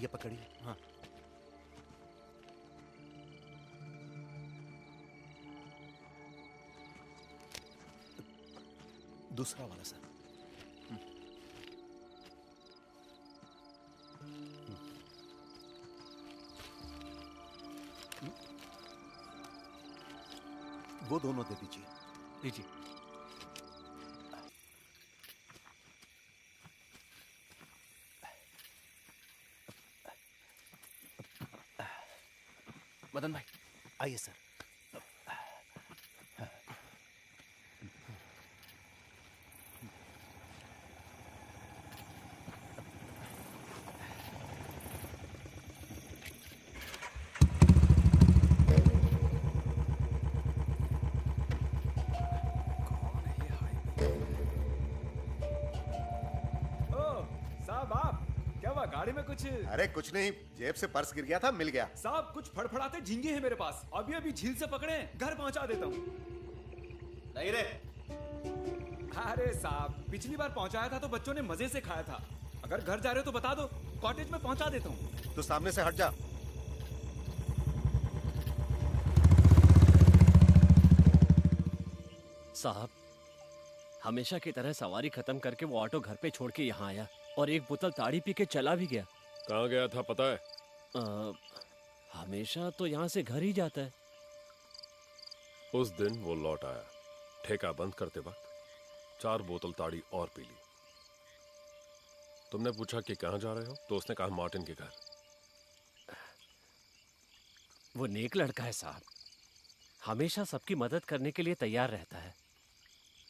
ये पकड़िए। हाँ, दूसरा वाला सर। वो दोनों दे दीजिए। लीजिए। मदन भाई आइए सर। गाड़ी में कुछ? अरे कुछ नहीं, जेब से पर्स गिर गया था, मिल गया। साहब कुछ फड़फड़ाते झींगे हैं मेरे पास, अभी अभी झील से पकड़े, घर पहुंचा देता हूँ। नहीं रे। अरे साहब पिछली बार पहुंचाया था तो बच्चों ने मजे से खाया था, अगर घर जा रहे हो तो बता दो, कॉटेज में पहुंचा देता हूँ। तो सामने से हट जा। साहब हमेशा की तरह सवारी खत्म करके वो ऑटो घर पे छोड़ के यहाँ आया और एक बोतल ताड़ी पी के चला भी गया। कहाँ गया था पता है? हमेशा तो यहाँ से घर ही जाता है। उस दिन वो लौट आया, ठेका बंद करते वक्त 4 बोतल ताड़ी और पी ली। तुमने पूछा कि कहाँ जा रहे हो तो उसने कहा मार्टिन के घर। वो नेक लड़का है साहब, हमेशा सबकी मदद करने के लिए तैयार रहता है।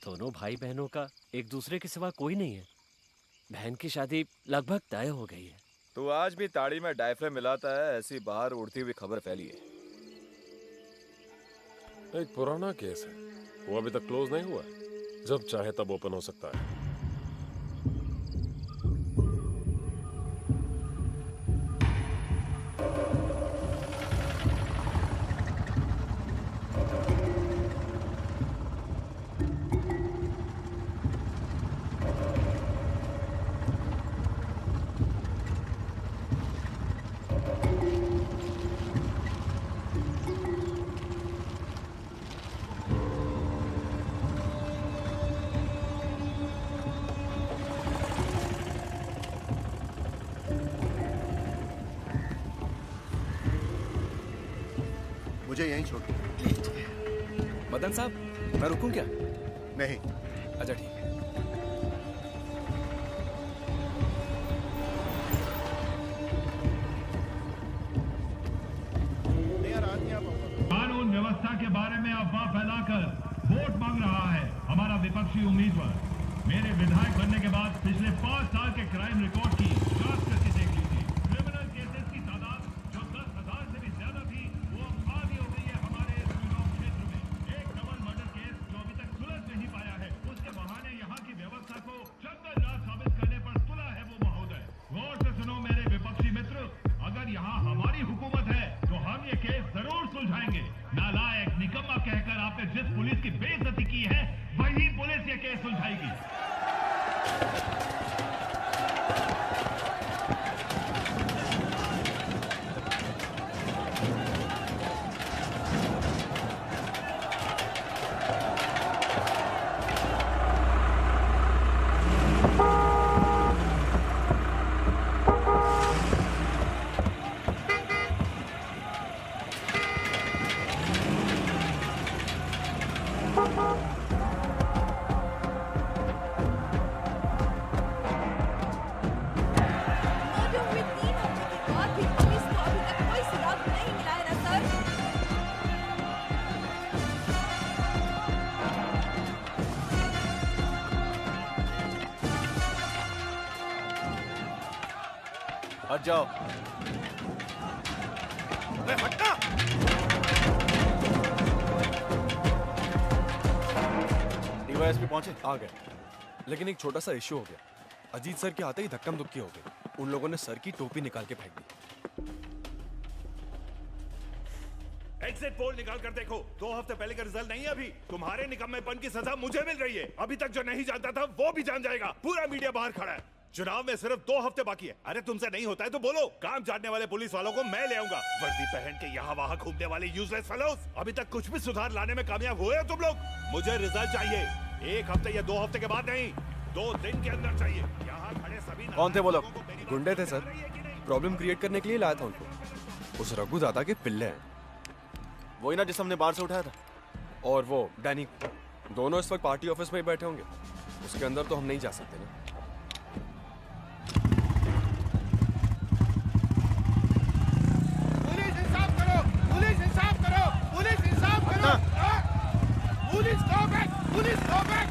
दोनों भाई बहनों का एक दूसरे के सिवा कोई नहीं है। बहन की शादी लगभग तय हो गई है। तो आज भी ताड़ी में डायफ्रे मिलाता है, ऐसी बाहर उड़ती हुई खबर फैली है। एक पुराना केस है, वो अभी तक क्लोज नहीं हुआ है, जब चाहे तब ओपन हो सकता है। मुझे यहीं छोड़ दो। मदन साहब मैं रुकूं क्या? नहीं। अच्छा ठीक है। कानून व्यवस्था के बारे में अफवाह फैलाकर वोट मांग रहा है हमारा विपक्षी उम्मीदवार। मेरे विधायक बनने के बाद पिछले 5 साल के क्राइम रिकॉर्ड की जांच करके देख लीजिए। क्रिमिनल केसेस की तादाद जो 10,000 से भी ज्यादा थी वो अब आधी हो गई है हमारे इस चुनाव क्षेत्र में। एक डबल मर्डर केस जो अभी तक सुलझ नहीं पाया है, उसके बहाने यहाँ की व्यवस्था को जंगल राज साबित करने पर तुला है वो महोदय। गौर से सुनो मेरे विपक्षी मित्र, अगर यहाँ हमारी हुकूमत है तो हम ये केस जरूर सुलझाएंगे। नालायक निकम्मा कहकर आपने जिस पुलिस की बेइज्जती की है वही पुलिस ये केस सुलझाएगी। हट जाओ। हटना। डीवाईएसपी पहुंचे? आ गए, लेकिन एक छोटा सा इश्यू हो गया। अजीत सर के आते ही धक्कम धुक्की हो गई। उन लोगों ने सर की टोपी निकाल के फेंक दी। एग्जिट पोल निकाल कर देखो, 2 हफ्ते पहले का रिजल्ट नहीं है अभी। तुम्हारे निकम्मेपन की सजा मुझे मिल रही है। अभी तक जो नहीं जानता था वो भी जान जाएगा। पूरा मीडिया बाहर खड़ा है। चुनाव में सिर्फ 2 हफ्ते बाकी है। अरे तुमसे नहीं होता है तो बोलो। काम जानने वाले पुलिस वालों को मैं ले आऊंगा। वर्दी पहन के यहाँ वहाँ घूमने वाले यूजलेस फेलोज। अभी तक कुछ भी सुधार लाने में कामयाब हुए हो तुम लोग? मुझे रिजल्ट चाहिए 1 हफ्ते या 2 हफ्ते के बाद नहीं, 2 दिन के अंदर चाहिए। यहाँ खड़े सभी कौन थे वो लोग? गुंडे थे सर, प्रॉब्लम क्रिएट करने के लिए लाया था उनको। उस रघु दादा के पिल्ले हैं। वही ना जिस हमने बाहर से उठाया था। और वो डैनी, दोनों इस वक्त पार्टी ऑफिस में ही बैठे होंगे। उसके अंदर तो हम नहीं जा सकते ना। पुलिस इंसाफ करो, पुलिस इंसाफ करो, पुलिस इंसाफ करो। Police go back, police go back.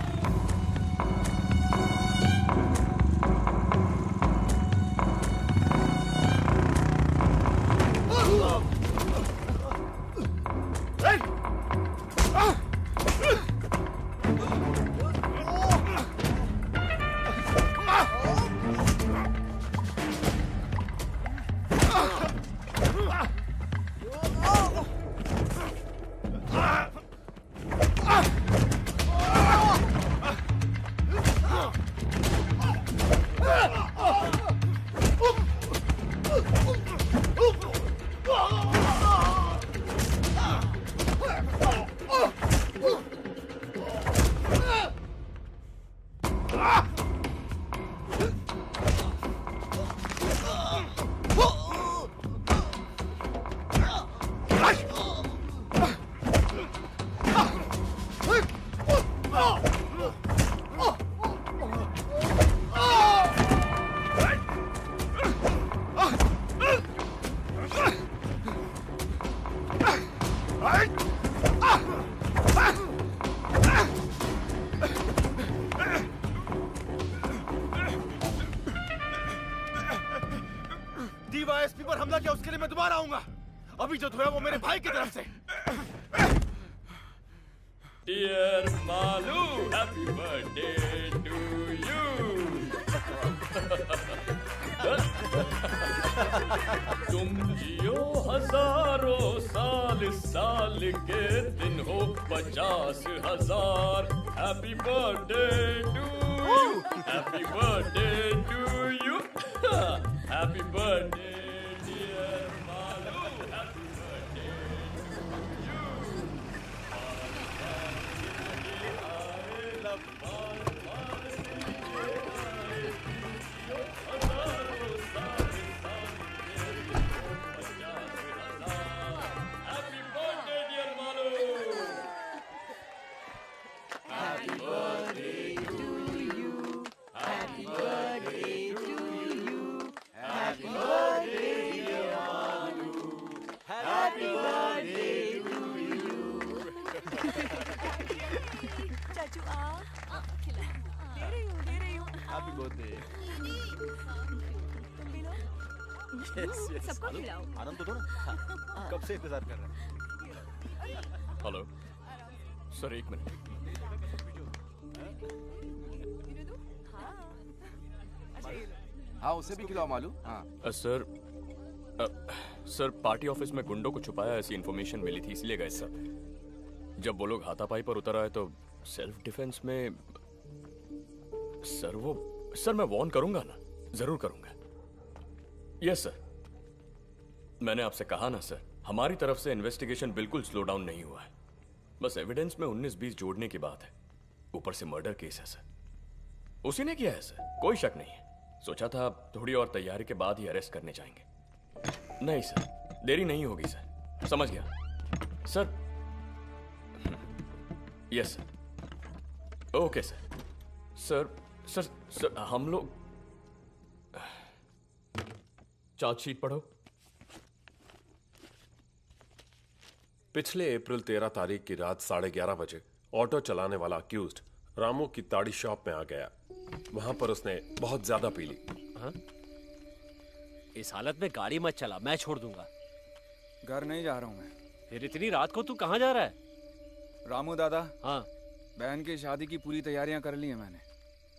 DYSP पर हमला किया, उसके लिए मैं दोबारा आऊंगा। अभी जो धोया वो मेरे भाई की तरफ से। Dear Malu, happy birthday to you. तुम जियो हजारों साल, साल के दिन हो 50,000। Happy birthday to you. Happy birthday to you. Happy birthday, dear Malu. Happy birthday to you. Happy birthday, dear Malu. Happy birthday to you. Happy birthday to you. Happy birthday, dear Malu. Happy birthday to you. चाचू आ खिला दे रही हूँ happy birthday. तुम भी लो। सबको खिलाओ। आनंद तो दो ना। कब से इंतजार कर रहे हैं। Hello sir, 1 minute. हाँ उसे भी खिलाओ मालू। हाँ सर, सर पार्टी ऑफिस में गुंडों को छुपाया ऐसी इन्फॉर्मेशन मिली थी, इसलिए गए सर। जब वो लोग हाथापाई पर उतर आए तो सेल्फ डिफेंस में सर मैं वार्न करूंगा ना, जरूर करूंगा। यस सर, मैंने आपसे कहा ना सर, हमारी तरफ से इन्वेस्टिगेशन बिल्कुल स्लो डाउन नहीं हुआ है। बस एविडेंस में 19-20 जोड़ने की बात है। ऊपर से मर्डर केस है सर, उसी ने किया है सर, कोई शक नहीं है। सोचा था थोड़ी और तैयारी के बाद ही अरेस्ट करने जाएंगे। नहीं सर, देरी नहीं होगी सर। समझ गया sir. Yes sir, okay sir. Sir हम लोग चार्जशीट पढ़ो। पिछले अप्रैल 13 तारीख की रात 11:30 बजे ऑटो चलाने वाला अक्यूज्ड रामू की ताड़ी शॉप में आ गया। वहां पर उसने बहुत ज्यादा पी ली। हाँ? इस हालत में गाड़ी मत चला, मैं छोड़ दूंगा। घर नहीं जा रहा हूँ मैं। फिर इतनी रात को तू कहाँ जा रहा है? रामू दादा, हाँ बहन की शादी की पूरी तैयारियां कर ली हैं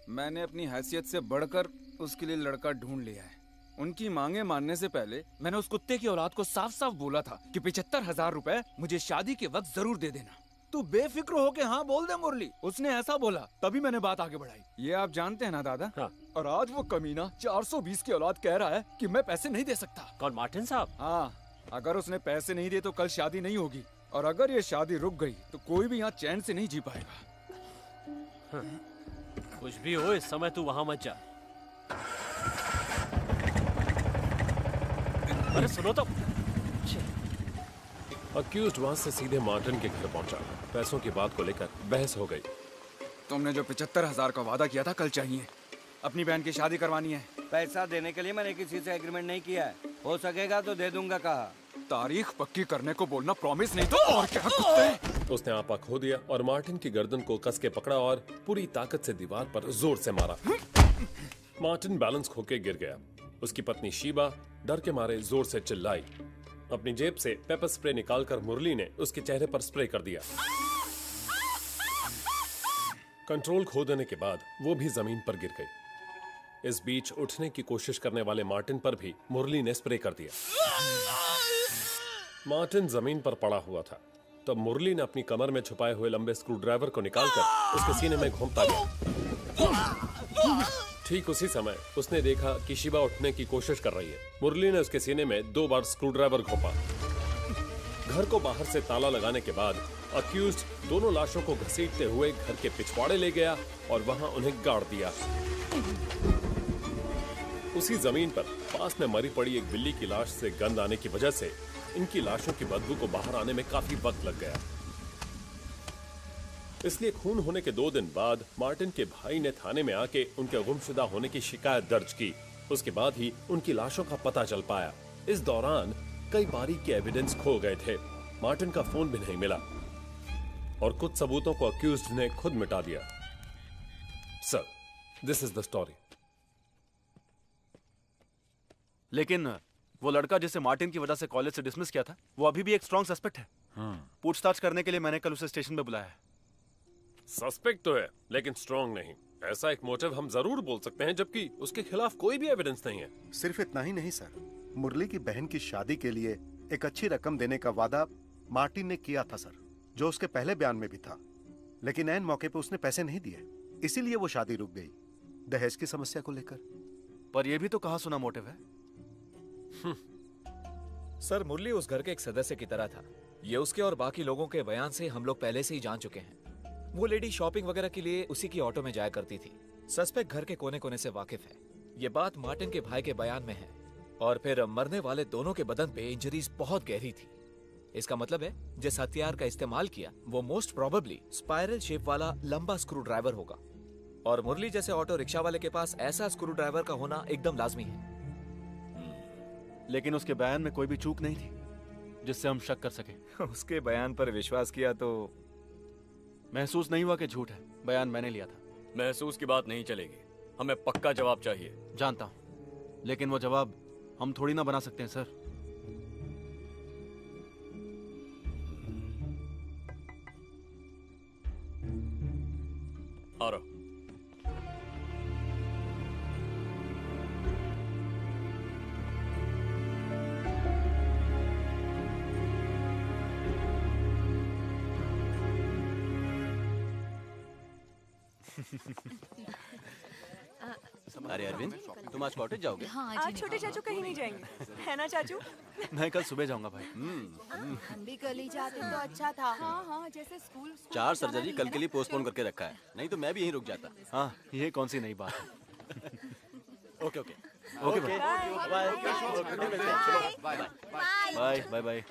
मैंने अपनी हैसियत से बढ़कर उसके लिए लड़का ढूंढ लिया है। उनकी मांगे मानने से पहले मैंने उस कुत्ते की औलाद को साफ साफ बोला था कि 75,000 रुपए मुझे शादी के वक्त जरूर दे देना। तू बेफिक्र होके हाँ बोल दे मुरली। उसने ऐसा बोला तभी मैंने बात आगे बढ़ाई। ये आप जानते हैं ना दादा? हाँ। और आज वो कमीना 420 की औलाद कह रहा है कि मैं पैसे नहीं दे सकता। कौन, मार्टिन साहब? हाँ, अगर उसने पैसे नहीं दिए तो कल शादी नहीं होगी, और अगर ये शादी रुक गई तो कोई भी यहाँ चैन से नहीं जी पाएगा। हाँ। कुछ भी हो, इस समय तू वहां मत जा। अरे सुनो तो। अक्यूज्ड वहां से सीधे मार्टिन के घर पहुंचा। पैसों की बात को लेकर बहस हो गई। तुमने जो 75,000 का वादा किया था कल चाहिए। अपनी बहन की शादी करवानी है। पैसा देने के लिए मैंने किसी से एग्रीमेंट नहीं किया है। हो सकेगा तो दे दूंगा कहा। तारीख पक्की करने को बोलना, प्रॉमिस नहीं तो और क्या कुत्ते। उसने आपा खो दिया और मार्टिन की गर्दन को कस के पकड़ा और पूरी ताकत से दीवार पर जोर से मारा। मार्टिन बैलेंस खो के गिर गया। उसकी पत्नी शीबा डर के मारे जोर से चिल्लाई। अपनी जेब से पेपर स्प्रे निकालकर मुरली ने उसके चेहरे पर स्प्रे कर दिया। कंट्रोल खो देने के बाद वो भी जमीन पर गिर गई। इस बीच उठने की कोशिश करने वाले मार्टिन पर भी मुरली ने स्प्रे कर दिया। मार्टिन जमीन पर पड़ा हुआ था, तब मुरली ने अपनी कमर में छुपाए हुए लंबे स्क्रू ड्राइवर को निकालकर उसके सीने में घोंपता गया। ठीक उसी समय उसने देखा कि शिबा उठने की कोशिश कर रही है। मुरली ने उसके सीने में 2 बार स्क्रू ड्राइवर घोंपा। घर को बाहर से ताला लगाने के बाद अक्यूज्ड दोनों लाशों को घसीटते हुए घर के पिछवाड़े ले गया और वहां उन्हें गाड़ दिया। उसी जमीन पर पास में मरी पड़ी एक बिल्ली की लाश से गंध आने की वजह से इनकी लाशों की बदबू को बाहर आने में काफी वक्त लग गया। इसलिए खून होने के 2 दिन बाद मार्टिन के भाई ने थाने में आके उनके गुमशुदा होने की शिकायत दर्ज की। उसके बाद ही उनकी लाशों का पता चल पाया। इस दौरान कई बारीक के एविडेंस खो गए थे। मार्टिन का फोन भी नहीं मिला और कुछ सबूतों को अक्यूज्ड ने खुद मिटा दिया। Sir, this is the story. लेकिन वो लड़का जिसे मार्टिन की वजह से कॉलेज से डिसमिस किया था, वो अभी भी एक स्ट्रॉन्ग सस्पेक्ट है। पूछताछ करने के लिए मैंने कल उसे स्टेशन पे बुलाया है। सस्पेक्ट तो है, लेकिन स्ट्रॉन्ग नहीं। ऐसा एक मोटिव हम जरूर बोल सकते हैं, जबकि उसके खिलाफ कोई भी एविडेंस नहीं है। सिर्फ इतना ही नहीं सर, मुरली की बहन की शादी के लिए एक अच्छी रकम देने का वादा मार्टिन ने किया था सर, जो उसके पहले बयान में भी था। लेकिन ऐन मौके पे उसने पैसे नहीं दिए, इसीलिए वो शादी रुक गई, दहेज की समस्या को लेकर। पर यह भी तो कहा सुना मोटिव है। सर, मुरली उस घर के एक सदस्य की तरह था। ये उसके और बाकी लोगों के बयान से हम लोग पहले से ही जान चुके हैं। वो लेडी शॉपिंग वगैरह के लिए उसी की ऑटो में जाया करती थी। सस्पेक्ट घर के कोने कोने से वाकिफ है। ये बात मार्टिन के भाई के बयान में है। और फिर मरने वाले दोनों के बदन पे इंजरीज बहुत गहरी थी। इसका मतलब है जिस हथियार का इस्तेमाल किया वो मोस्ट प्रोबेबली स्पाइरल शेप वाला लंबा स्क्रू ड्राइवर होगा। और मुरली जैसे ऑटो रिक्शा वाले के पास ऐसा स्क्रू ड्राइवर का होना एकदम लाजमी है। लेकिन उसके बयान में कोई भी चूक नहीं थी जिससे हम शक कर सके। उसके बयान पर विश्वास किया तो महसूस नहीं हुआ कि झूठ है। बयान मैंने लिया था। महसूस की बात नहीं चलेगी, हमें पक्का जवाब चाहिए। जानता हूं, लेकिन वो जवाब हम थोड़ी ना बना सकते हैं सर। आ रहा। अरे अरविंद, तुम आज कॉटेज जाओगे? हाँ, आज छोटे चाचू कहीं नहीं जाएंगे, है ना चाचू? मैं कल सुबह जाऊंगा भाई। हम भी कल ही जाते तो अच्छा था। हाँ हाँ, जैसे स्कूल 4 सर्जरी कल के लिए पोस्टपोन करके रखा है, नहीं तो मैं भी यहीं रुक जाता। हाँ, ये कौन सी नई बात है। Okay okay okay bye bye bye.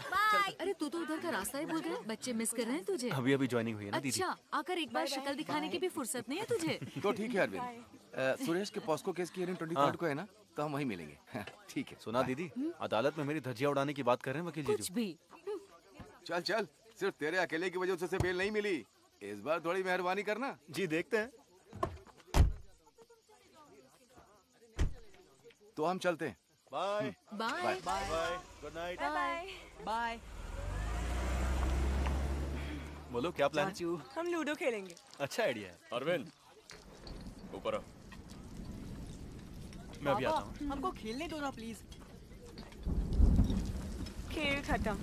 अरे तू तो उधर का रास्ता ही भूल गया। बच्चे मिस कर रहे हैं तुझे। अभी अभी ज्वाइनिंग हुई है ना दीदी। अच्छा, आकर एक बार शक्ल दिखाने की भी फुर्सत नहीं है तुझे। तो ठीक है अरविंद, सुरेश के पॉस्को केस की हियरिंग 23 को है ना, तो हम वहीं मिलेंगे। ठीक है। सुना दीदी, अदालत में मेरी धज्जियां उड़ाने की बात कर रहे हैं वकील जी। कुछ भी। चल चल, सिर्फ तेरे अकेले की वजह से बेल नहीं मिली। इस बार थोड़ी मेहरबानी करना। जी देखते हैं। तो हम चलते हैं। Bye bye bye. Good night. Bye bye. बोलो क्या प्लान है? चाचू, हम लूडो खेलेंगे। अच्छा आइडिया है। अरविंद, ऊपर आओ। मैं अभी आता हूँ। हमको खेलने दो ना प्लीज। खेल खत्म।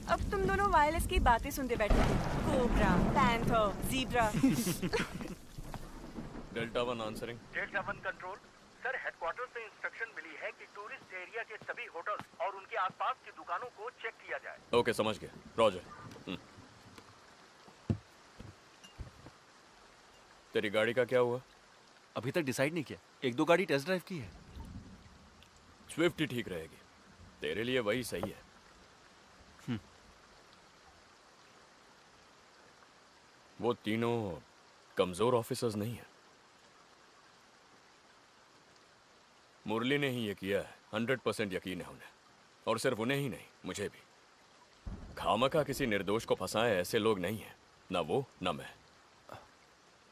अब तुम दोनों वायरलेस की बातें सुनते बैठे हो। Cobra, panther, zebra. Delta 1 answering. Delta 1 control. Sir, headquarter से इंस्ट्रक्शन मिली है कि टूरिस्ट एरिया के सभी होटल्स और उनके आसपास की दुकानों को चेक किया जाए। ओके, समझ गया। रॉजर। तेरी गाड़ी का क्या हुआ? अभी तक डिसाइड नहीं किया। 1-2 गाड़ी टेस्ट ड्राइव की है। स्विफ्ट ही ठीक रहेगी, तेरे लिए वही सही है। वो तीनों कमजोर ऑफिसर्स नहीं है। मुरली ने ही ये किया है, 100% यकीन है उन्हें। और सिर्फ उन्हें ही नहीं, मुझे भी। खामखा किसी निर्दोष को फंसाए ऐसे लोग नहीं हैं, ना वो ना मैं।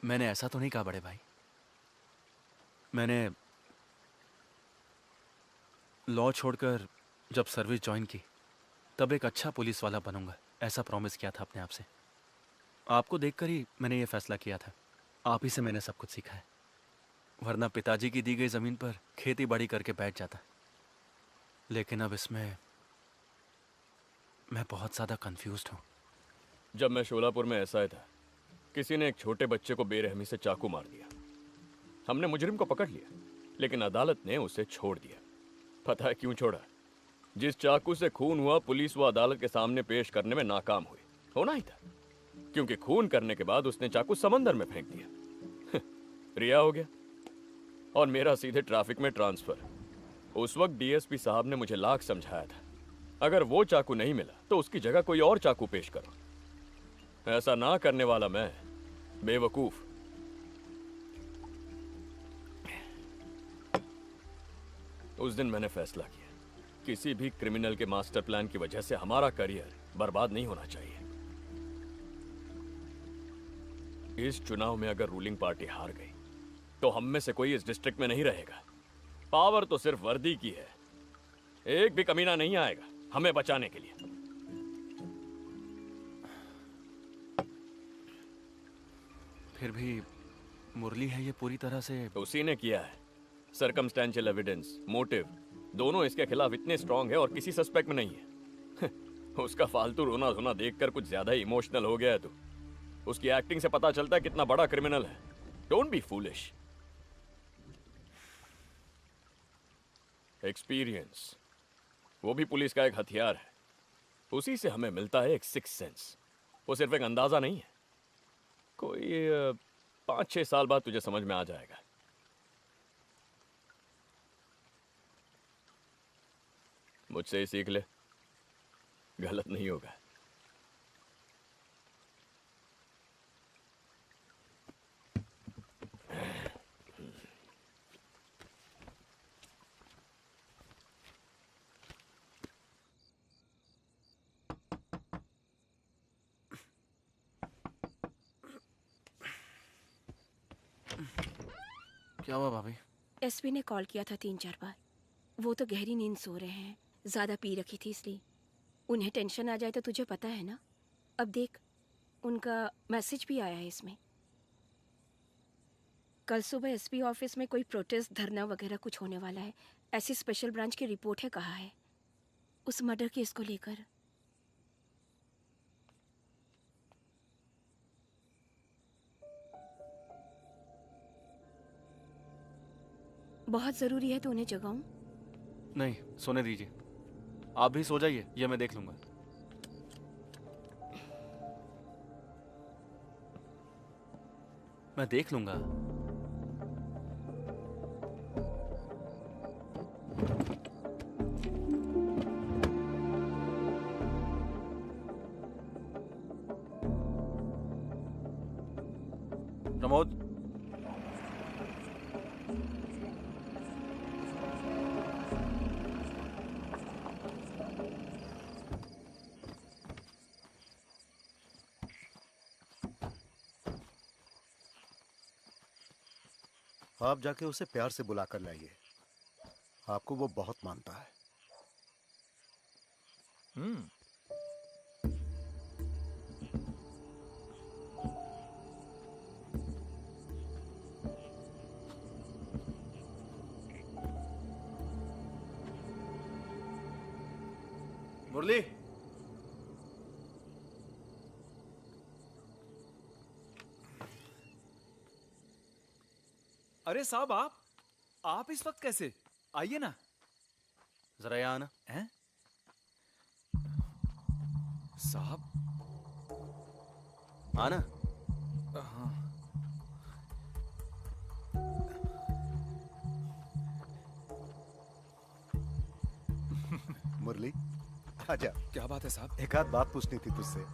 मैंने ऐसा तो नहीं कहा बड़े भाई। मैंने लॉ छोड़कर जब सर्विस ज्वाइन की तब एक अच्छा पुलिस वाला बनूंगा, ऐसा प्रॉमिस किया था अपने आप से। आपको देखकर ही मैंने ये फैसला किया था। आप ही से मैंने सब कुछ सीखा है, वरना पिताजी की दी गई जमीन पर खेती बाड़ी करके बैठ जाता। लेकिन अब इसमें मैं बहुत ज्यादा कंफ्यूज्ड हूँ। जब मैं शोलापुर में ऐसा था, किसी ने एक छोटे बच्चे को बेरहमी से चाकू मार दिया। हमने मुजरिम को पकड़ लिया, लेकिन अदालत ने उसे छोड़ दिया। पता है क्यों छोड़ा? जिस चाकू से खून हुआ, पुलिस वो अदालत के सामने पेश करने में नाकाम हुई। होना ही था, क्योंकि खून करने के बाद उसने चाकू समंदर में फेंक दिया। रिहा हो गया और मेरा सीधे ट्रैफिक में ट्रांसफर। उस वक्त डीएसपी साहब ने मुझे लाख समझाया था, अगर वो चाकू नहीं मिला तो उसकी जगह कोई और चाकू पेश करो। ऐसा ना करने वाला मैं बेवकूफ। उस दिन मैंने फैसला किया, किसी भी क्रिमिनल के मास्टर प्लान की वजह से हमारा करियर बर्बाद नहीं होना चाहिए। इस चुनाव में अगर रूलिंग पार्टी हार गई तो हम में से कोई इस डिस्ट्रिक्ट में नहीं रहेगा। पावर तो सिर्फ वर्दी की है, एक भी कमीना नहीं आएगा हमें बचाने के लिए। फिर भी मुरली है ये पूरी तरह से उसी ने किया है। सर्कमस्टेंशियल एविडेंस, मोटिव दोनों इसके खिलाफ इतने स्ट्रांग है और किसी सस्पेक्ट में नहीं है। उसका फालतू रोना धोना देखकर कुछ ज्यादा ही इमोशनल हो गया है तू। उसकी एक्टिंग से पता चलता है कितना बड़ा क्रिमिनल है। Don't be foolish. एक्सपीरियंस, वो भी पुलिस का एक हथियार है। उसी से हमें मिलता है एक सिक्स सेंस। वो सिर्फ एक अंदाजा नहीं है। कोई 5-6 साल बाद तुझे समझ में आ जाएगा। मुझसे ही सीख ले, गलत नहीं होगा। क्या हुआ भाभी? एसपी ने कॉल किया था 3-4 बार। वो तो गहरी नींद सो रहे हैं, ज्यादा पी रखी थी इसलिए। उन्हें टेंशन आ जाए तो तुझे पता है ना। अब देख, उनका मैसेज भी आया है इसमें। कल सुबह एसपी ऑफिस में कोई प्रोटेस्ट, धरना वगैरह कुछ होने वाला है, ऐसी स्पेशल ब्रांच की रिपोर्ट है, कहा है उस मर्डर केस को लेकर। बहुत जरूरी है तो उन्हें जगाऊं? नहीं, सोने दीजिए। आप भी सो जाइए, ये मैं देख लूंगा। मैं देख लूंगा। प्रमोद, आप जाके उसे प्यार से बुला कर लाइए। आपको वो बहुत मानता है। मुरली, अरे साहब आप इस वक्त कैसे? आइए ना। जरा यहाँ आना। हैं? साहब आना। हाँ। मुरली आजा। क्या बात है साहब? एक आध बात पूछनी थी तुझसे।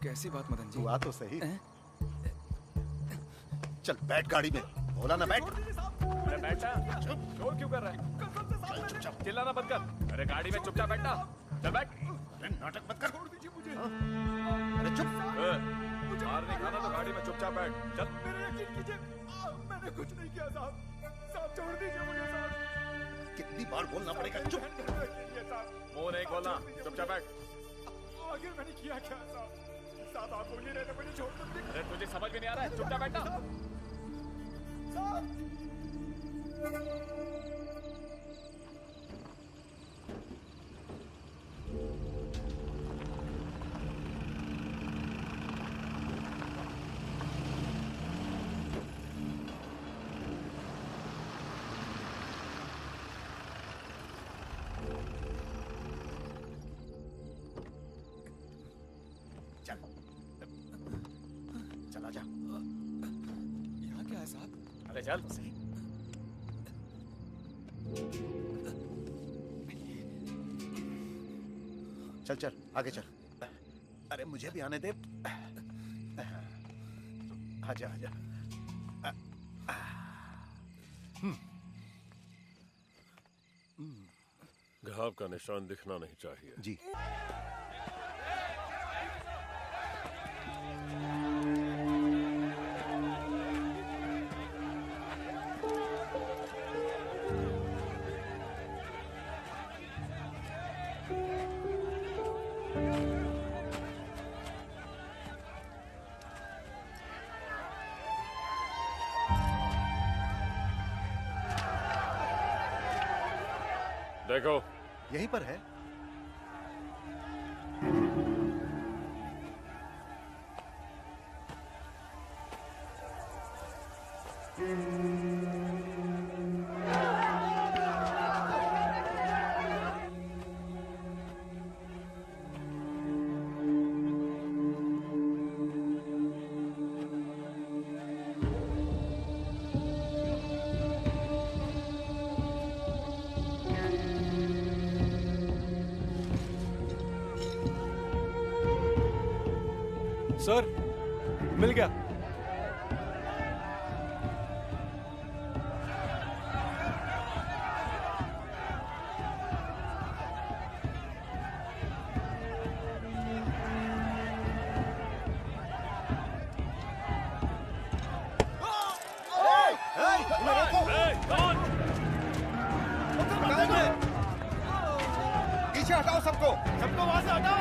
कैसी बात मदन जी? तू आ तो सही। चल बैठ गाड़ी में। बोला ना बैठ। अरे बैठना। शोर क्यों कर रहा है? चुपचाप चिल्लाना बंद कर। अरे गाड़ी में चुपचाप बैठना। चल बैठ। अरे नाटक मत कर। छोड़ दीजिए मुझे। अरे चुप। मार नहीं खाना तो गाड़ी में चुपचाप बैठ। चल। मेरे यकीन कीजिए, मैंने कुछ नहीं किया साहब। साहब छोड़ दीजिए मुझे साहब। कितनी बार बोलना पड़ेगा? चुप। मुंह नहीं खोलना, चुपचाप बैठ। आखिर मैंने किया क्या साहब? साहब आप बोल ही रहे थे, मुझे छोड़ दीजिए। अरे तुझे समझ में नहीं आ रहा है? चुपचाप बैठना। साहब चला जा। यहाँ क्या है साहब? अरे चल। चल चल आगे चल। अरे मुझे भी आने दे। आजा आजा। घाव का निशान दिखना नहीं चाहिए। जी। देखो यहीं पर है। सर मिल गया। पीछे हटाओ सबको, सबको वहां से हटाओ।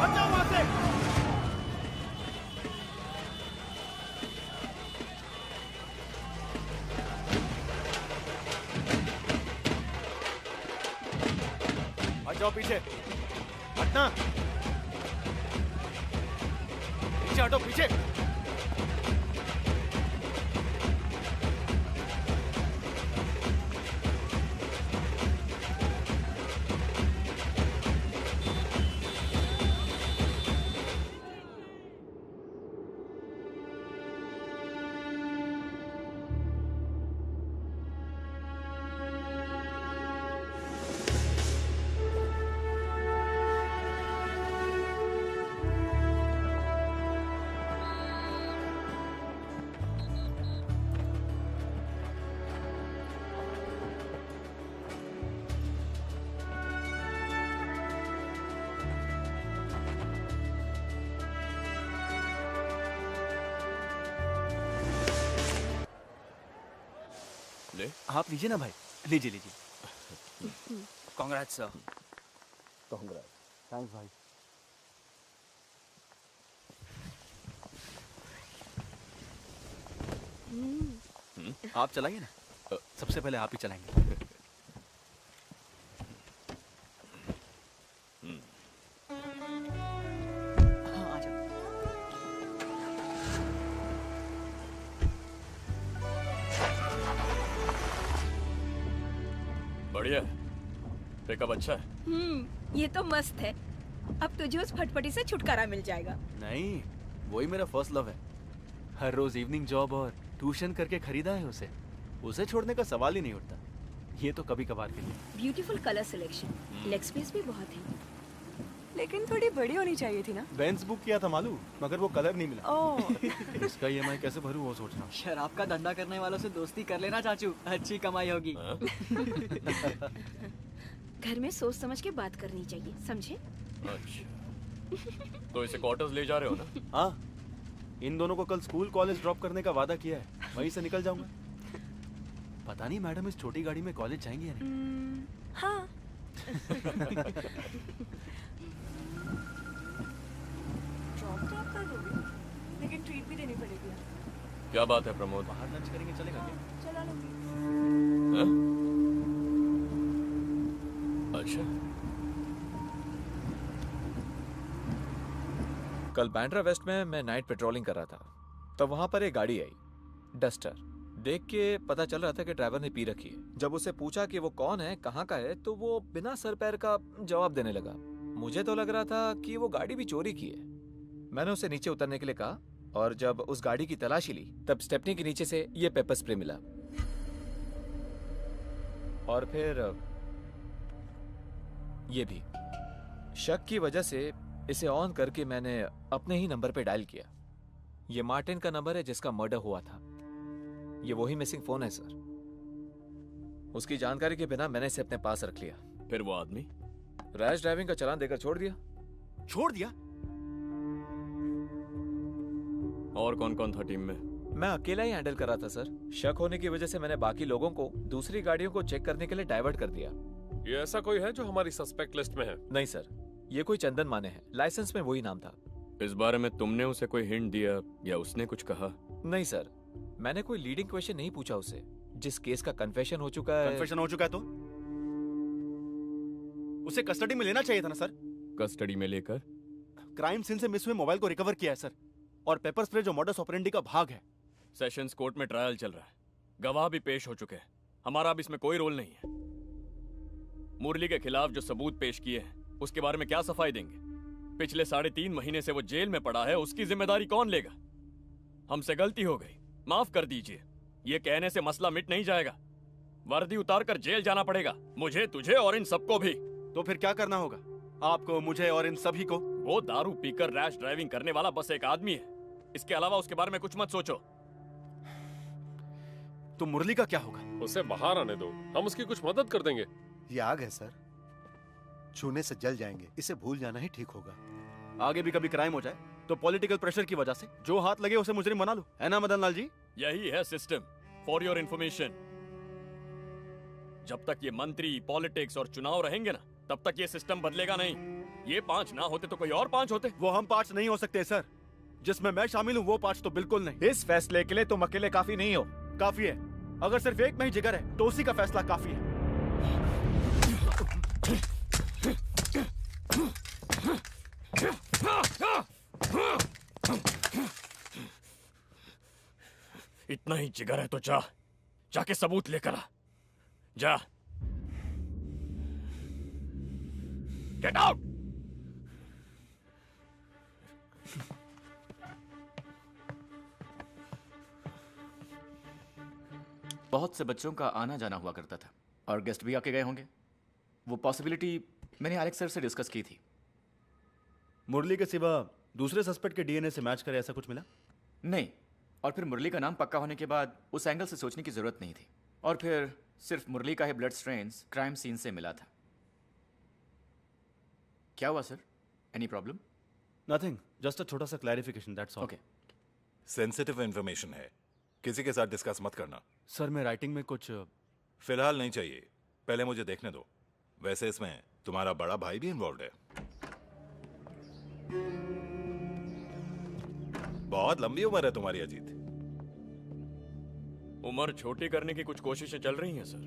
हट जाओ वहां से। हट जाओ पीछे। हटना। पीछे हटो पीछे। आप लीजिए ना भाई, लीजिए लीजिए। Congrats sir. कांग्रेट्स। थैंक्स भाई। आप चलाइए ना। सबसे पहले आप ही चलाएंगे। हाँ आ जाओ। बढ़िया है। पिकअप अच्छा है। ये तो मस्त है। अब तुझे उस फटफटी से छुटकारा मिल जाएगा। नहीं, वही मेरा फर्स्ट लव है। हर रोज इवनिंग जॉब और ट्यूशन करके खरीदा है उसे छोड़ने का सवाल ही नहीं उठता। ये तो कभी कभार के लिए। Beautiful colour selection, leg space भी बहुत है। लेकिन थोड़ी बड़ी होनी चाहिए थी ना। बेंज बुक किया था मालूम, मगर वो कलर नहीं मिला। ओह। इसका ईएमआई कैसे भरूं वो सोच रहा हूं। शराब का धंधा करने वालों से दोस्ती कर लेना चाचू, अच्छी कमाई होगी। घर में सोच समझ के बात करनी चाहिए, समझे? अच्छा, तो इसे क्वार्टर्स ले जा रहे हो ना? हाँ, इन दोनों को कल स्कूल कॉलेज ड्रॉप करने का वादा किया है, वहीं से निकल जाऊंगा। पता नहीं मैडम इस छोटी गाड़ी में कॉलेज जाएंगी या नहीं। हाँ। ड्रॉप तो आप कर दोगे, लेकिन ट्रीट भी देनी पड़ेगी। क्या बात है प्रमोद? बाहर लंच करेंगे, चलेगा क्या? चला लूंगी। अच्छा, कल बैंड्रा वेस्ट में मैं नाइट पेट्रोलिंग कर रहा था, तब वहां पर एक गाड़ी आई, डस्टर। देख के पता चल रहा था कि ड्राइवर ने पी रखी है। जब उससे पूछा कि वो कौन है, कहाँ का है, तो वो बिना सर पैर का जवाब देने लगा। मुझे तो लग रहा था कि वो गाड़ी भी चोरी की है। मैंने उसे नीचे उतरने के लिए कहा, और जब उस गाड़ी की तलाशी ली तब स्टेपनी के नीचे से ये पेपर स्प्रे मिला। और फिर ये भी। शक की वजह से इसे ऑन करके मैंने अपने ही नंबर पे डायल किया। ये मार्टिन का नंबर है जिसका मर्डर हुआ था। ये वही मिसिंग फोन है सर। उसकी जानकारी के बिना मैंने इसे अपने पास रख लिया। फिर वो आदमी रैश ड्राइविंग का चालान देकर छोड़ दिया। छोड़ दिया? और कौन कौन था टीम में? मैं अकेला ही हैंडल कर रहा था सर। शक होने की वजह से मैंने बाकी लोगों को दूसरी गाड़ियों को चेक करने के लिए डाइवर्ट कर दिया। ये ऐसा कोई है जो हमारी सस्पेक्ट लिस्ट में है? नहीं सर, ये कोई चंदन माने है, लाइसेंस में वही नाम था। इस बारे में तुमने उसे कोई हिंट दिया या उसने कुछ कहा? नहीं सर, मैंने कोई लीडिंग क्वेश्चन नहीं पूछा उसे। जिस केस का कन्फेशन हो चुका है। कन्फेशन हो चुका है तो उसे कस्टडी में लेना चाहिए था ना सर। कस्टडी में लेकर क्राइम सीन से मिस हुए मोबाइल को रिकवर किया है सर, और पेपर स्प्रे जो मॉडस ऑपरेंडी का भाग है। सेशंस कोर्ट में ट्रायल चल रहा है, गवाह भी पेश हो चुके हैं। हमारा अब इसमें कोई रोल नहीं है। मुरली के खिलाफ जो सबूत पेश किए हैं उसके बारे में क्या सफाई देंगे? पिछले 3.5 महीने से वो जेल में पड़ा है, उसकी जिम्मेदारी कौन लेगा? हमसे गलती हो गई, माफ कर दीजिए। ये कहने से मसला मिट नहीं जाएगा। वर्दी उतार कर जेल जाना पड़ेगा, मुझे, तुझे और इन सबको भी। तो फिर क्या करना होगा आपको, मुझे और इन सभी को? वो दारू पीकर रैश ड्राइविंग करने वाला बस एक आदमी है। इसके अलावा उसके बारे में कुछ मत सोचो। तो मुरली का क्या होगा? उसे बाहर आने दो, हम उसकी कुछ मदद कर देंगे। ये आग है सर, छूने से जल जाएंगे, इसे भूल जाना ही ठीक होगा। आगे भी कभी क्राइम हो जाए तो पॉलिटिकल प्रेशर की वजह से जो हाथ लगे उसे मुजरिम बना लो, है ना मदन लाल जी? यही है सिस्टम। फॉर योर इंफॉर्मेशन, जब तक ये मंत्री, पॉलिटिक्स और चुनाव रहेंगे ना, तब तक ये सिस्टम बदलेगा नहीं। ये 5 ना होते तो कोई और 5 होते। वो हम 5 नहीं हो सकते सर, जिसमें मैं शामिल हूँ वो 5 तो बिल्कुल नहीं। इस फैसले के लिए तुम अकेले काफी नहीं हो। काफी है, अगर सिर्फ एक में ही जिगर है तो उसी का फैसला काफी है। इतना ही जिगर है तो जाके सबूत लेकर आ। जा। Get out. बहुत से बच्चों का आना जाना हुआ करता था और गेस्ट भी आके गए होंगे। वो पॉसिबिलिटी मैंने एलेक्स सर से डिस्कस की थी। मुरली के सिवा दूसरे सस्पेक्ट के डीएनए से मैच करे ऐसा कुछ मिला? नहीं, और फिर मुरली का नाम पक्का होने के बाद उस एंगल से सोचने की जरूरत नहीं थी। और फिर सिर्फ मुरली का ही ब्लड स्ट्रेन्स क्राइम सीन से मिला था। क्या हुआ sir? Any problem? Nothing, just a छोटा सा clarification, that's all. Okay. Sensitive information है, किसी के साथ डिस्कस मत करना। सर मैं राइटिंग में कुछ फिलहाल नहीं चाहिए, पहले मुझे देखने दो। वैसे इसमें तुम्हारा बड़ा भाई भी इन्वॉल्व है। बहुत लंबी उम्र है तुम्हारी अजीत। उम्र छोटी करने की कुछ कोशिशें चल रही हैं सर।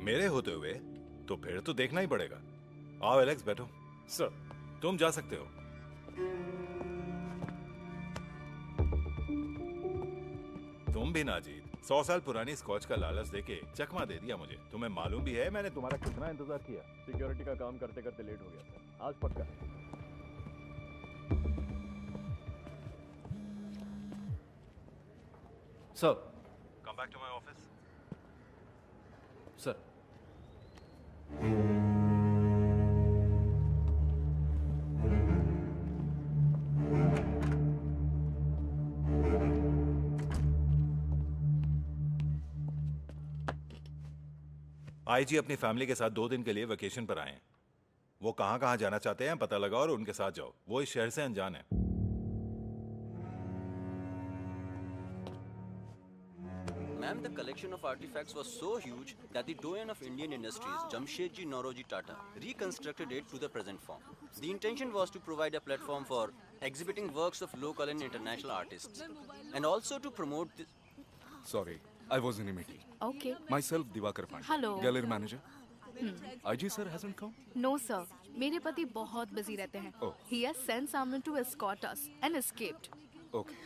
मेरे होते हुए तो फिर तो देखना ही पड़ेगा। आओ एलेक्स, बैठो। सर तुम जा सकते हो। तुम भी ना अजीत। 100 साल पुरानी स्कॉच का लालच देके चकमा दे दिया मुझे। तुम्हें मालूम भी है मैंने तुम्हारा कितना इंतजार किया। सिक्योरिटी का काम करते करते लेट हो गया था। आज पक्का। Sir. Come back to my office. Sir. IG अपनी फैमिली के साथ 2 दिन के लिए वेकेशन पर आए हैं। वो कहां कहां जाना चाहते हैं पता लगाओ और उनके साथ जाओ। वो इस शहर से अनजान है। Ma'am, the collection of artifacts was so huge that the doyen of Indian industries, Jamshedji Nauroji Tata, reconstructed it to the present form. The intention was to provide a platform for exhibiting works of local and international artists, and also to promote the... Sorry, I was in a meeting. Okay. Myself, Divakar Pandey. Hello. Gallery manager. IG sir hasn't come? No sir, मेरे पति बहुत busy रहते हैं. Oh. He has sent someone to escort us and escaped. Okay.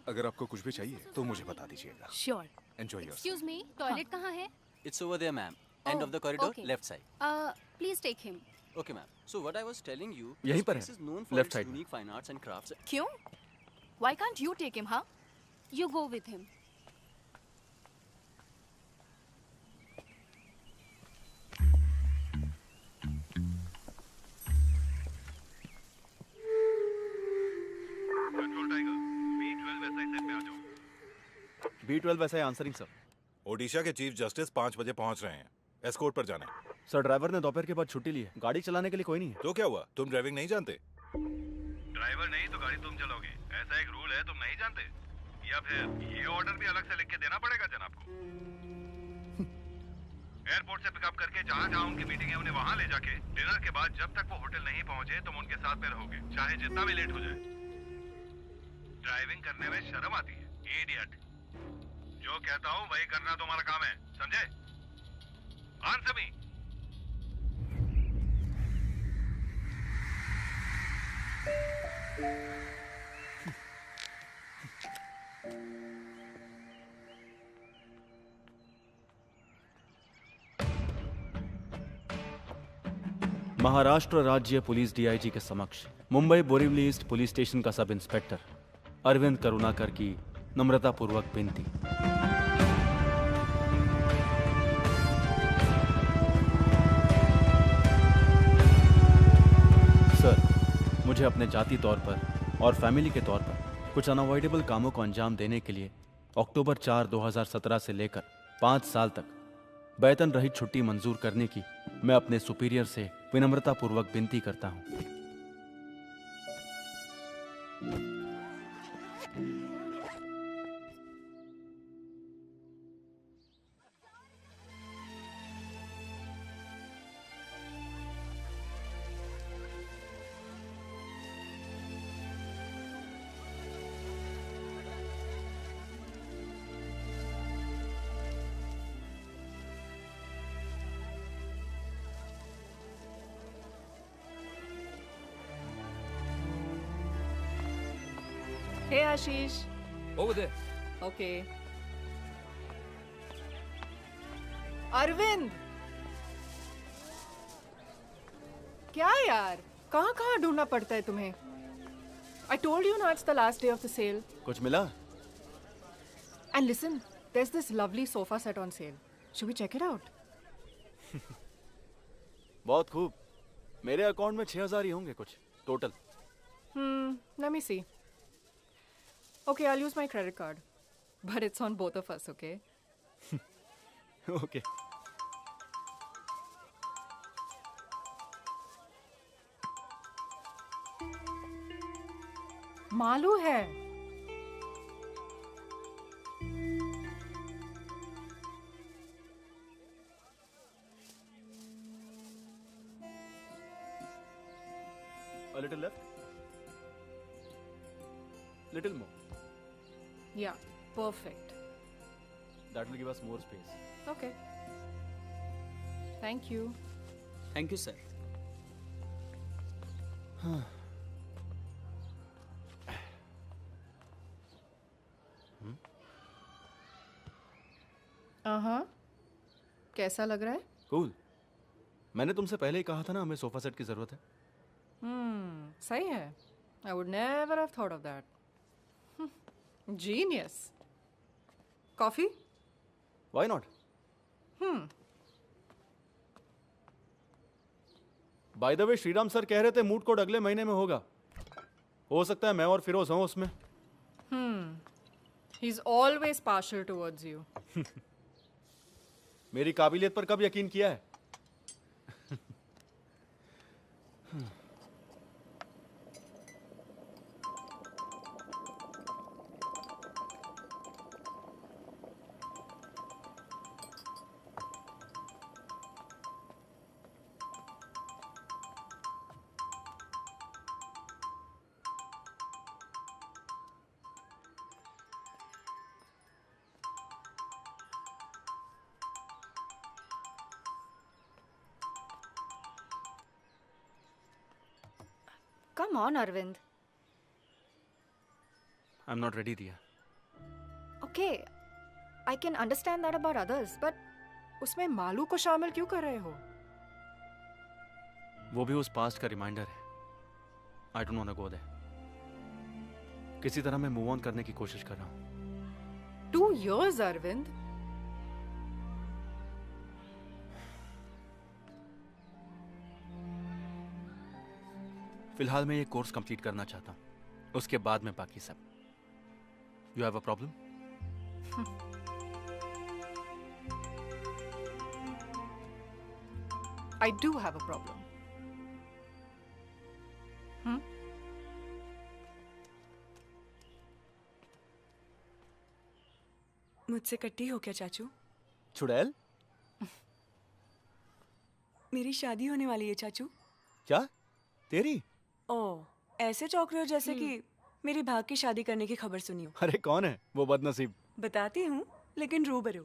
अगर आपको कुछ भी चाहिए तो मुझे बता दीजिएगा. Sure. Enjoy yourself. Excuse me, toilet कहाँ है? It's over there, ma'am. End of the corridor, okay. left side. Please take him. Okay, ma'am. So what I was telling you, यहीं this पर place है, is known for left its side में. unique fine arts and crafts. क्यों? Why can't you take him, huh? You go with him. Control tiger, B12 SI set में आ जाओ। B12 SI answering sir. Odisha के chief justice 5 बजे पहुंच रहे हैं। Escort पर जाना है। सर ड्राइवर ने दोपहर के बाद छुट्टी ली है। गाड़ी चलाने के लिए कोई नहीं है। तो क्या हुआ? तुम ड्राइविंग नहीं जानते? ड्राइवर नहीं तो गाड़ी तुम चलाओगे, ऐसा एक रूल है, तुम नहीं जानते? या फिर ये ऑर्डर भी अलग से लिख के देना पड़ेगा जनाब को? एयरपोर्ट से पिकअप करके जहाँ जहाँ उनकी मीटिंग है उन्हें वहाँ ले जाके डिनर के बाद जब तक वो होटल नहीं पहुँचे तुम उनके साथ में रहोगे, चाहे जितना भी लेट हो जाए। ड्राइविंग करने में शर्म आती है, इडियट। जो कहता हूँ वही करना तुम्हारा काम है, समझे? Answer me. महाराष्ट्र राज्य पुलिस डीआईजी के समक्ष Mumbai Borivali east police station का सब इंस्पेक्टर अरविंद करुणाकर की नम्रतापूर्वक विनती। सर, मुझे अपने जाति तौर पर और फैमिली के तौर पर कुछ अनअवॉइडेबल कामों को अंजाम देने के लिए अक्टूबर 4, 2017 से लेकर 5 साल तक वेतन रहित छुट्टी मंजूर करने की मैं अपने सुपीरियर से विनम्रतापूर्वक विनती करता हूं। Hey Ashish. Over there. Okay. Arvind, क्या यार, कहाँ कहाँ ढूंढना पड़ता है तुम्हें? I told you now it's the last day of the sale. कुछ मिला? And listen, there's this lovely sofa set on sale. Should we check it out? बहुत खूब। मेरे अकाउंट में 6,000 ही होंगे कुछ total. Let me see. Okay, I'll use my credit card. But it's on both of us, okay? Okay. Malu है। A little left. Little more. Yeah, perfect. That will give us more space. Okay. Thank you. Thank you, sir. हाँ, कैसा लग रहा है? Cool. मैंने तुमसे पहले ही कहा था ना हमें सोफा सेट की जरूरत है। सही है। I would never have thought of that. Genius. Coffee? Why not? By the way Shriram sir कह रहे थे मूड कोड अगले महीने में होगा। हो सकता है मैं और फिरोज हों उसमें। He's always partial towards you. मेरी काबिलियत पर कब यकीन किया है? Come on, Arvind. I'm not ready, Diya. Okay, I can understand that about others, but उसमें मालू को शामिल क्यों कर रहे हो? वो भी उस पास्ट का रिमाइंडर है। I don't want to go there. किसी तरह मैं मूव ऑन करने की कोशिश कर रहा हूँ। 2 years, Arvind. फिलहाल मैं ये कोर्स कंप्लीट करना चाहता हूँ, उसके बाद में बाकी सब। You have a problem? I do have a problem. मुझसे कट्टी हो क्या चाचू? चुड़ैल? मेरी शादी होने वाली है चाचू। क्या? तेरी? ओह, ऐसे चौंक रहे हो जैसे कि मेरी भाग की शादी करने की खबर सुनी हो। अरे कौन है वो बदनसीब? बताती हूँ, लेकिन रूबरू।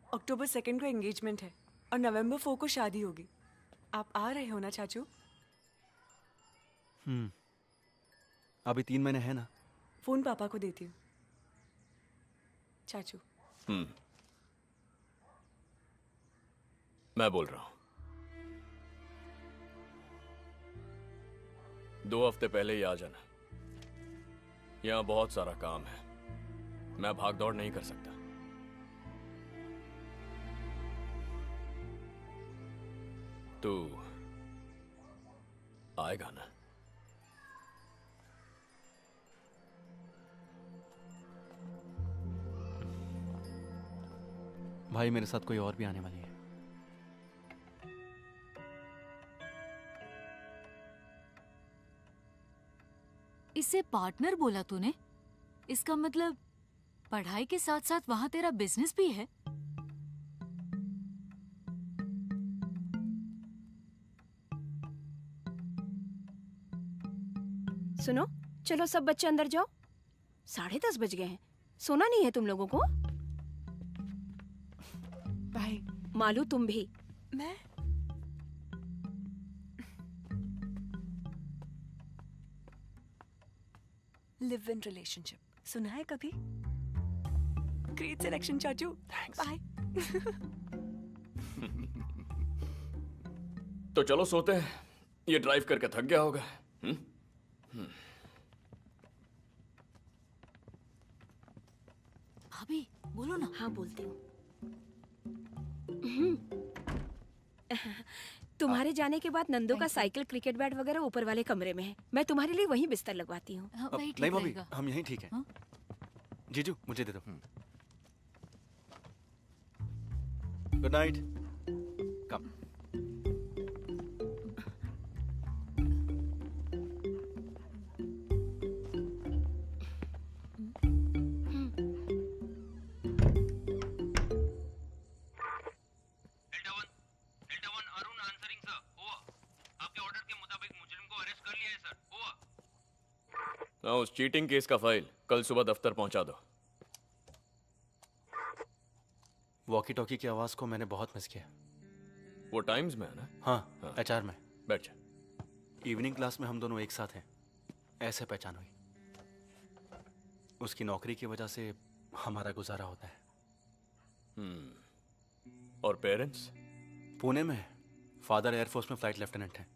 अक्टूबर 2 को एंगेजमेंट है और नवंबर 4 को शादी होगी। आप आ रहे हो ना चाचू? अभी 3 महीने हैं ना। फोन पापा को देती हूँ। चाचू। मैं बोल रहा हूं। 2 हफ्ते पहले ही आ जाना। यहां बहुत सारा काम है, मैं भाग दौड़ नहीं कर सकता। तू आएगा ना? भाई मेरे साथ कोई और भी आने वाली है। इसे पार्टनर बोला तूने? इसका मतलब पढ़ाई के साथ साथ वहां तेरा बिजनेस भी है? सुनो, चलो सब बच्चे अंदर जाओ। 10:30 बज गए हैं। सोना नहीं है तुम लोगों को? भाई मालू तुम भी। मैं लिव इन रिलेशनशिप सुना है कभी? ग्रेट सिलेक्शन चाचू। बाय। तो चलो सोते हैं, ये ड्राइव करके थक गया होगा। भाभी बोलो ना। हाँ बोलती हूँ। तुम्हारे जाने के बाद नंदो का साइकिल, क्रिकेट बैट वगैरह ऊपर वाले कमरे में है। मैं तुम्हारे लिए वहीं बिस्तर लगवाती हूँ। नहीं भाभी, हम यहीं ठीक है। जीजू मुझे दे दो। Good night. कम। उस चीटिंग केस का फाइल कल सुबह दफ्तर पहुंचा दो। वॉकी टॉकी की आवाज को मैंने बहुत मिस किया। वो टाइम्स में है ना? हाँ, एचआर में। बैठ जा। इवनिंग क्लास में हम दोनों एक साथ हैं, ऐसे पहचान हुई। उसकी नौकरी की वजह से हमारा गुजारा होता है। और पेरेंट्स? पुणे में। फादर एयरफोर्स में फ्लाइट लेफ्टिनेंट हैं।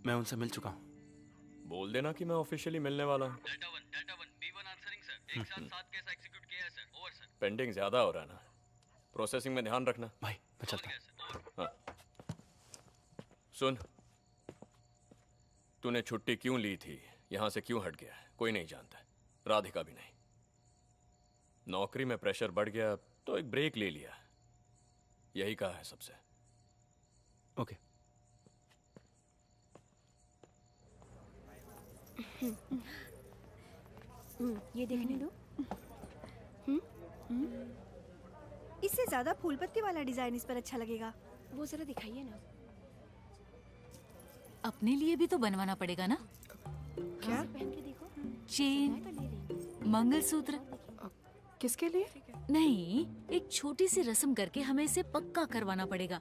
मैं उनसे मिल चुका हूँ। बोल देना कि मैं ऑफिशियली मिलने वाला हूँ। पेंडिंग ज्यादा हो रहा है ना, प्रोसेसिंग में ध्यान रखना। भाई मैं चलता हूँ। हाँ। सुन, तूने छुट्टी क्यों ली थी, यहाँ से क्यों हट गया, कोई नहीं जानता, राधिका भी नहीं। नौकरी में प्रेशर बढ़ गया तो एक ब्रेक ले लिया, यही कहा है सबसे। ओके। ये देखने दो। इससे ज्यादा फूल पत्ती वाला डिजाइन इस पर अच्छा लगेगा। वो जरा दिखाइए ना। अपने लिए भी तो बनवाना पड़ेगा ना। क्या? पहन के देखो। चेन, मंगलसूत्र। किसके लिए? नहीं, एक छोटी सी रस्म करके हमें इसे पक्का करवाना पड़ेगा।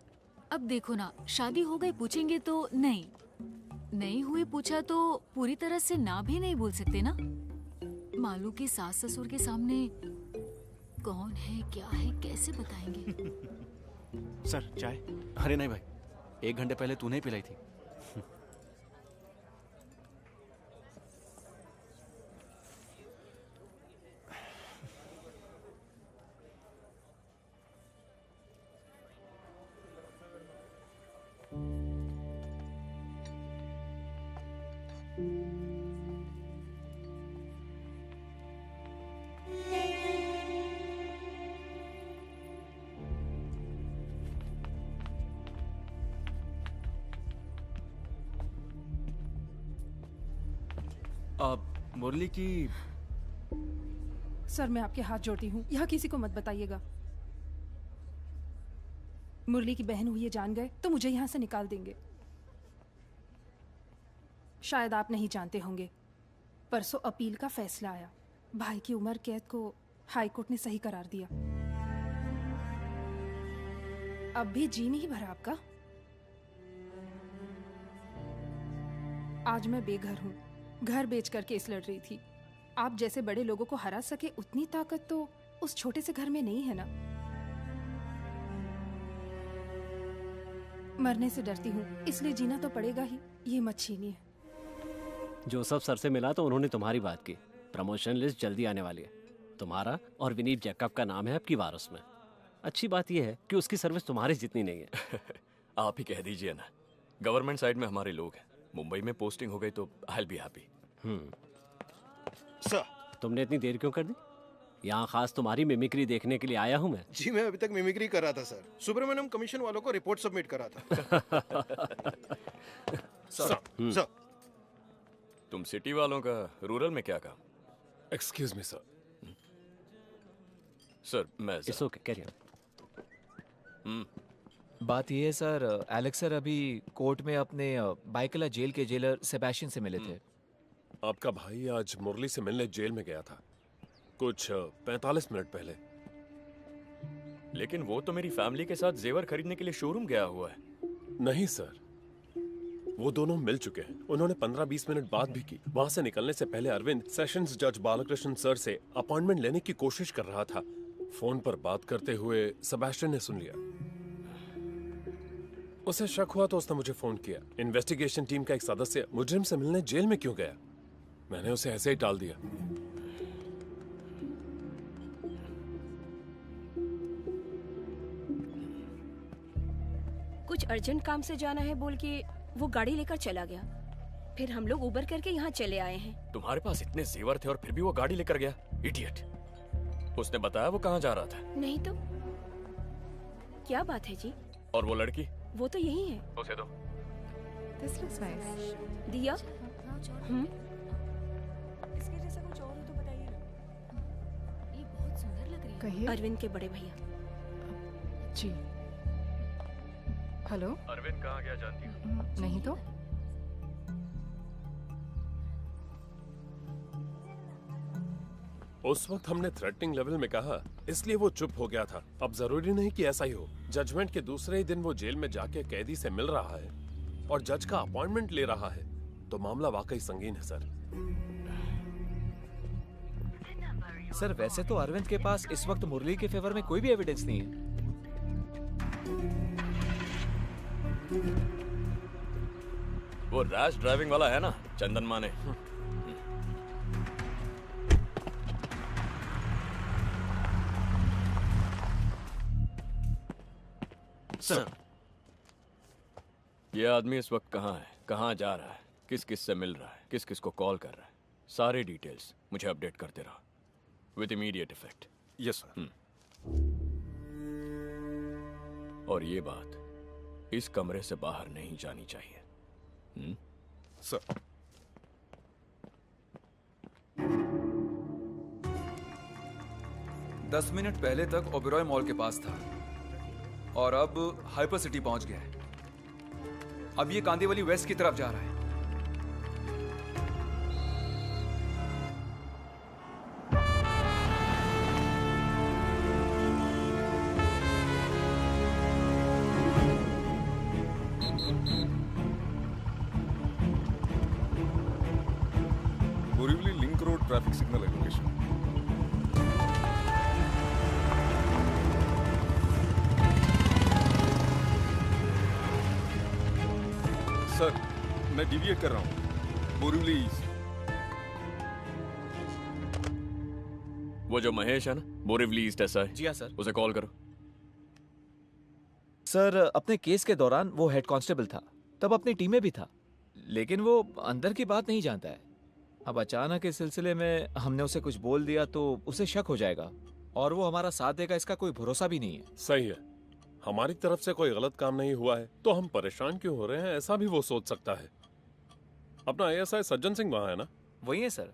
अब देखो ना, शादी हो गई पूछेंगे तो नहीं हुई पूछा तो पूरी तरह से ना भी नहीं बोल सकते ना। मालू के सास ससुर के सामने कौन है क्या है कैसे बताएंगे। सर चाय? अरे नहीं भाई, 1 घंटे पहले तूने ही पिलाई थी। मुरली की। सर मैं आपके हाथ जोड़ती हूँ, यहाँ किसी को मत बताइएगा। मुरली की बहन हुई ये जान गए तो मुझे यहाँ से निकाल देंगे। शायद आप नहीं जानते होंगे, परसों अपील का फैसला आया। भाई की उम्र कैद को हाई कोर्ट ने सही करार दिया। अब भी जी नहीं भरा आपका। आज मैं बेघर हूँ, घर बेच कर केस लड़ रही थी। आप जैसे बड़े लोगों को हरा सके उतनी ताकत तो उस छोटे से घर में नहीं है ना। मरने से डरती हूँ, इसलिए जीना तो पड़ेगा ही। ये मत छीनिए। जोसेफ सर से मिला तो उन्होंने तुम्हारी बात की। प्रमोशन लिस्ट जल्दी आने वाली है। तुम्हारा और विनीत जैकब का नाम है आपकी बार उसमें। अच्छी बात यह है कि उसकी सर्विस तुम्हारी जितनी नहीं है। आप ही कह दीजिए ना, गवर्नमेंट साइड में हमारे लोग हैं। मुंबई में पोस्टिंग हो गई तो I will be happy. Sir तुमने इतनी देर क्यों कर दी? यहाँ खास तुम्हारी मिमिक्री देखने के लिए आया हूँ मैं। जी मैं अभी तक मिमिक्री कर रहा था सर। सुब्रमण्यम कमीशन वालों को रिपोर्ट सबमिट करा था। सर तुम सिटी वालों का रूरल में क्या काम? Excuse me sir. सर मैं इट्स ओके, कैरी ऑन। बात ये है सर, एलेक्स सर अभी कोर्ट में अपने बाइकला जेल के जेलर सेबेस्टियन से मिले थे। आपका भाई आज मुरली से मिलने जेल में गया था कुछ 45 मिनट पहले। लेकिन वो तो मेरी फैमिली के साथ जेवर खरीदने के लिए शोरूम गया हुआ है। नहीं सर, वो दोनों मिल चुके हैं। उन्होंने 15-20 मिनट बात भी की। वहां से निकलने से पहले अरविंद सेशंस जज बालकृष्ण सर से अपॉइंटमेंट लेने की कोशिश कर रहा था। फोन पर बात करते हुए सेबेस्टियन ने सुन लिया। उसे शक हुआ तो उसने मुझे फोन किया। इन्वेस्टिगेशन टीम का एक सदस्य मुजरिम से मिलने जेल में क्यों गया? मैंने उसे ऐसे ही टाल दिया। कुछ अर्जेंट काम से जाना है बोल के वो गाड़ी लेकर चला गया। फिर हम लोग उबर करके यहाँ चले आए हैं। तुम्हारे पास इतने जेवर थे और फिर भी वो गाड़ी लेकर गया? इडियट। उसने बताया वो कहाँ जा रहा था? नहीं तो क्या बात है जी? और वो लड़की? वो तो यही है। उसे दो। This looks nice. दिया? इसके जैसा कुछ और हो तो बताइए ना। ये बहुत सुंदर लग रही है। कहिए। अरविंद के बड़े भैया। जी। हेलो। अरविंद कहाँ गया जानती हो? नहीं तो। उस वक्त हमने थ्रेटनिंग लेवल में कहा, इसलिए वो चुप हो गया था। अब जरूरी नहीं कि ऐसा ही हो। जजमेंट के दूसरे ही दिन वो जेल में जाके कैदी से मिल रहा है और जज का अपॉइंटमेंट ले रहा है, तो मामला वाकई संगीन है सर। सर वैसे तो अरविंद के पास इस वक्त मुरली के फेवर में कोई भी एविडेंस नहीं है। वो रैश ड्राइविंग वाला है ना, चंदन माने। सर, ये आदमी इस वक्त कहाँ है, कहाँ जा रहा है, किस किस से मिल रहा है, किस किस को कॉल कर रहा है, सारे डिटेल्स मुझे अपडेट करते रहो with immediate effect. Yes sir. और ये बात इस कमरे से बाहर नहीं जानी चाहिए। सर। दस मिनट पहले तक ओबेरॉय मॉल के पास था और अब हाइपर सिटी पहुंच गया है। अब ये कांदीवली वेस्ट की तरफ जा रहा है। Borivali link road traffic signal है लोकेशन। सर, मैं डिविएट कर रहा हूँ बोरीवली ईस्ट। वो जो महेश है ना, बोरीवली ईस्ट ऐसा है। जी हाँ सर। उसे कॉल करो। सर, अपने केस के दौरान वो हेड कांस्टेबल था, तब अपनी टीम में भी था, लेकिन वो अंदर की बात नहीं जानता है। अब अचानक इस सिलसिले में हमने उसे कुछ बोल दिया तो उसे शक हो जाएगा और वो हमारा साथ देगा, इसका कोई भरोसा भी नहीं है। सही है, हमारी तरफ से कोई गलत काम नहीं हुआ है तो हम परेशान क्यों हो रहे हैं, ऐसा भी वो सोच सकता है। अपना ASI सज्जन सिंह वहां है ना? वही है सर।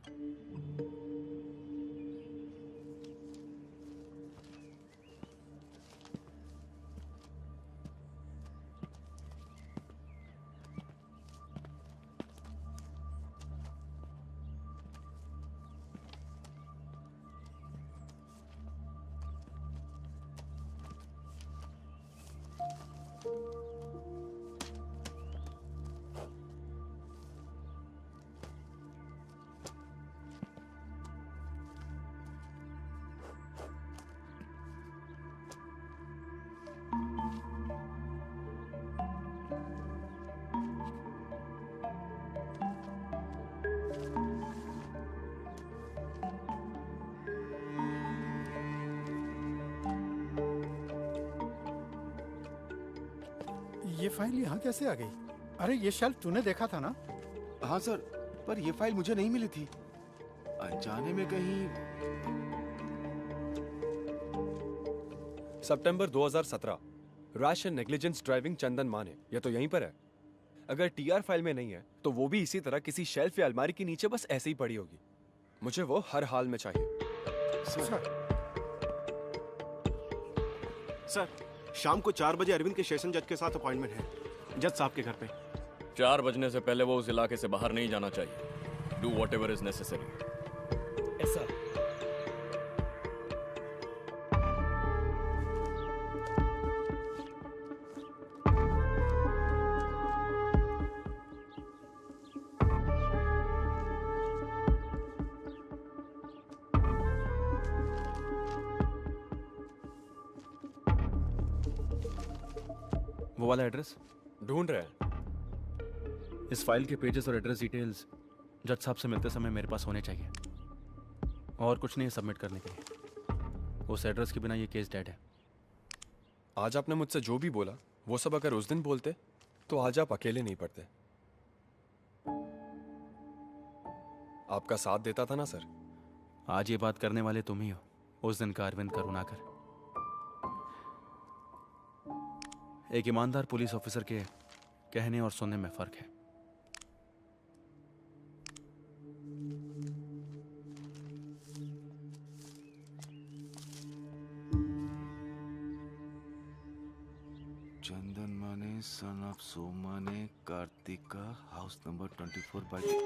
ये फाइल यहाँ कैसे आ गई? अरे ये शेल्फ तूने देखा था ना? हाँ सर, पर ये फाइल मुझे नहीं मिली थी। अनजाने में कहीं। सितंबर 2017, रैश एंड नेग्लिजेंस ड्राइविंग चंदन माने, ये तो यहीं पर है। अगर TR फाइल में नहीं है तो वो भी इसी तरह किसी शेल्फ या अलमारी के नीचे बस ऐसे ही पड़ी होगी। मुझे वो हर हाल में चाहिए। सर, शाम को 4 बजे अरविंद के सेशन जज के साथ अपॉइंटमेंट है, जज साहब के घर पे। 4 बजने से पहले वो उस इलाके से बाहर नहीं जाना चाहिए। Do what ever is necessary. ऐसा वो वाला एड्रेस ढूंढ रहे हैं। इस फाइल के पेजेस और एड्रेस डिटेल्स जज साहब से मिलते समय मेरे पास होने चाहिए, और कुछ नहीं है सबमिट करने के लिए। उस एड्रेस के बिना ये केस डेड है। आज आपने मुझसे जो भी बोला वो सब अगर उस दिन बोलते तो आज आप अकेले नहीं पड़ते। आपका साथ देता था ना सर। आज ये बात करने वाले तुम ही हो, उस दिन का अरविंद करुणाकर। एक ईमानदार पुलिस ऑफिसर के कहने और सुनने में फर्क है। Chandan Mane, son of Somane, Kartika, house number 24/।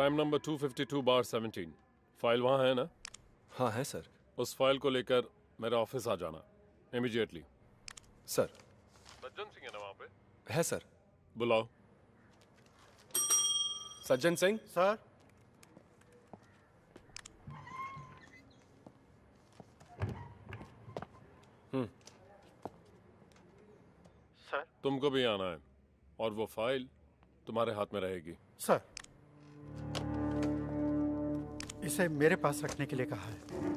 Crime number 252/17 file वहाँ है ना? हाँ है सर। उस फाइल को लेकर मेरे ऑफिस आ जाना इमीडिएटली। सर। सज्जन सिंह है ना वहाँ पे? है सर। बुलाओ। सज्जन सिंह। सर। सर। तुमको भी आना है और वो फाइल तुम्हारे हाथ में रहेगी। सर, इसे मेरे पास रखने के लिए कहा है।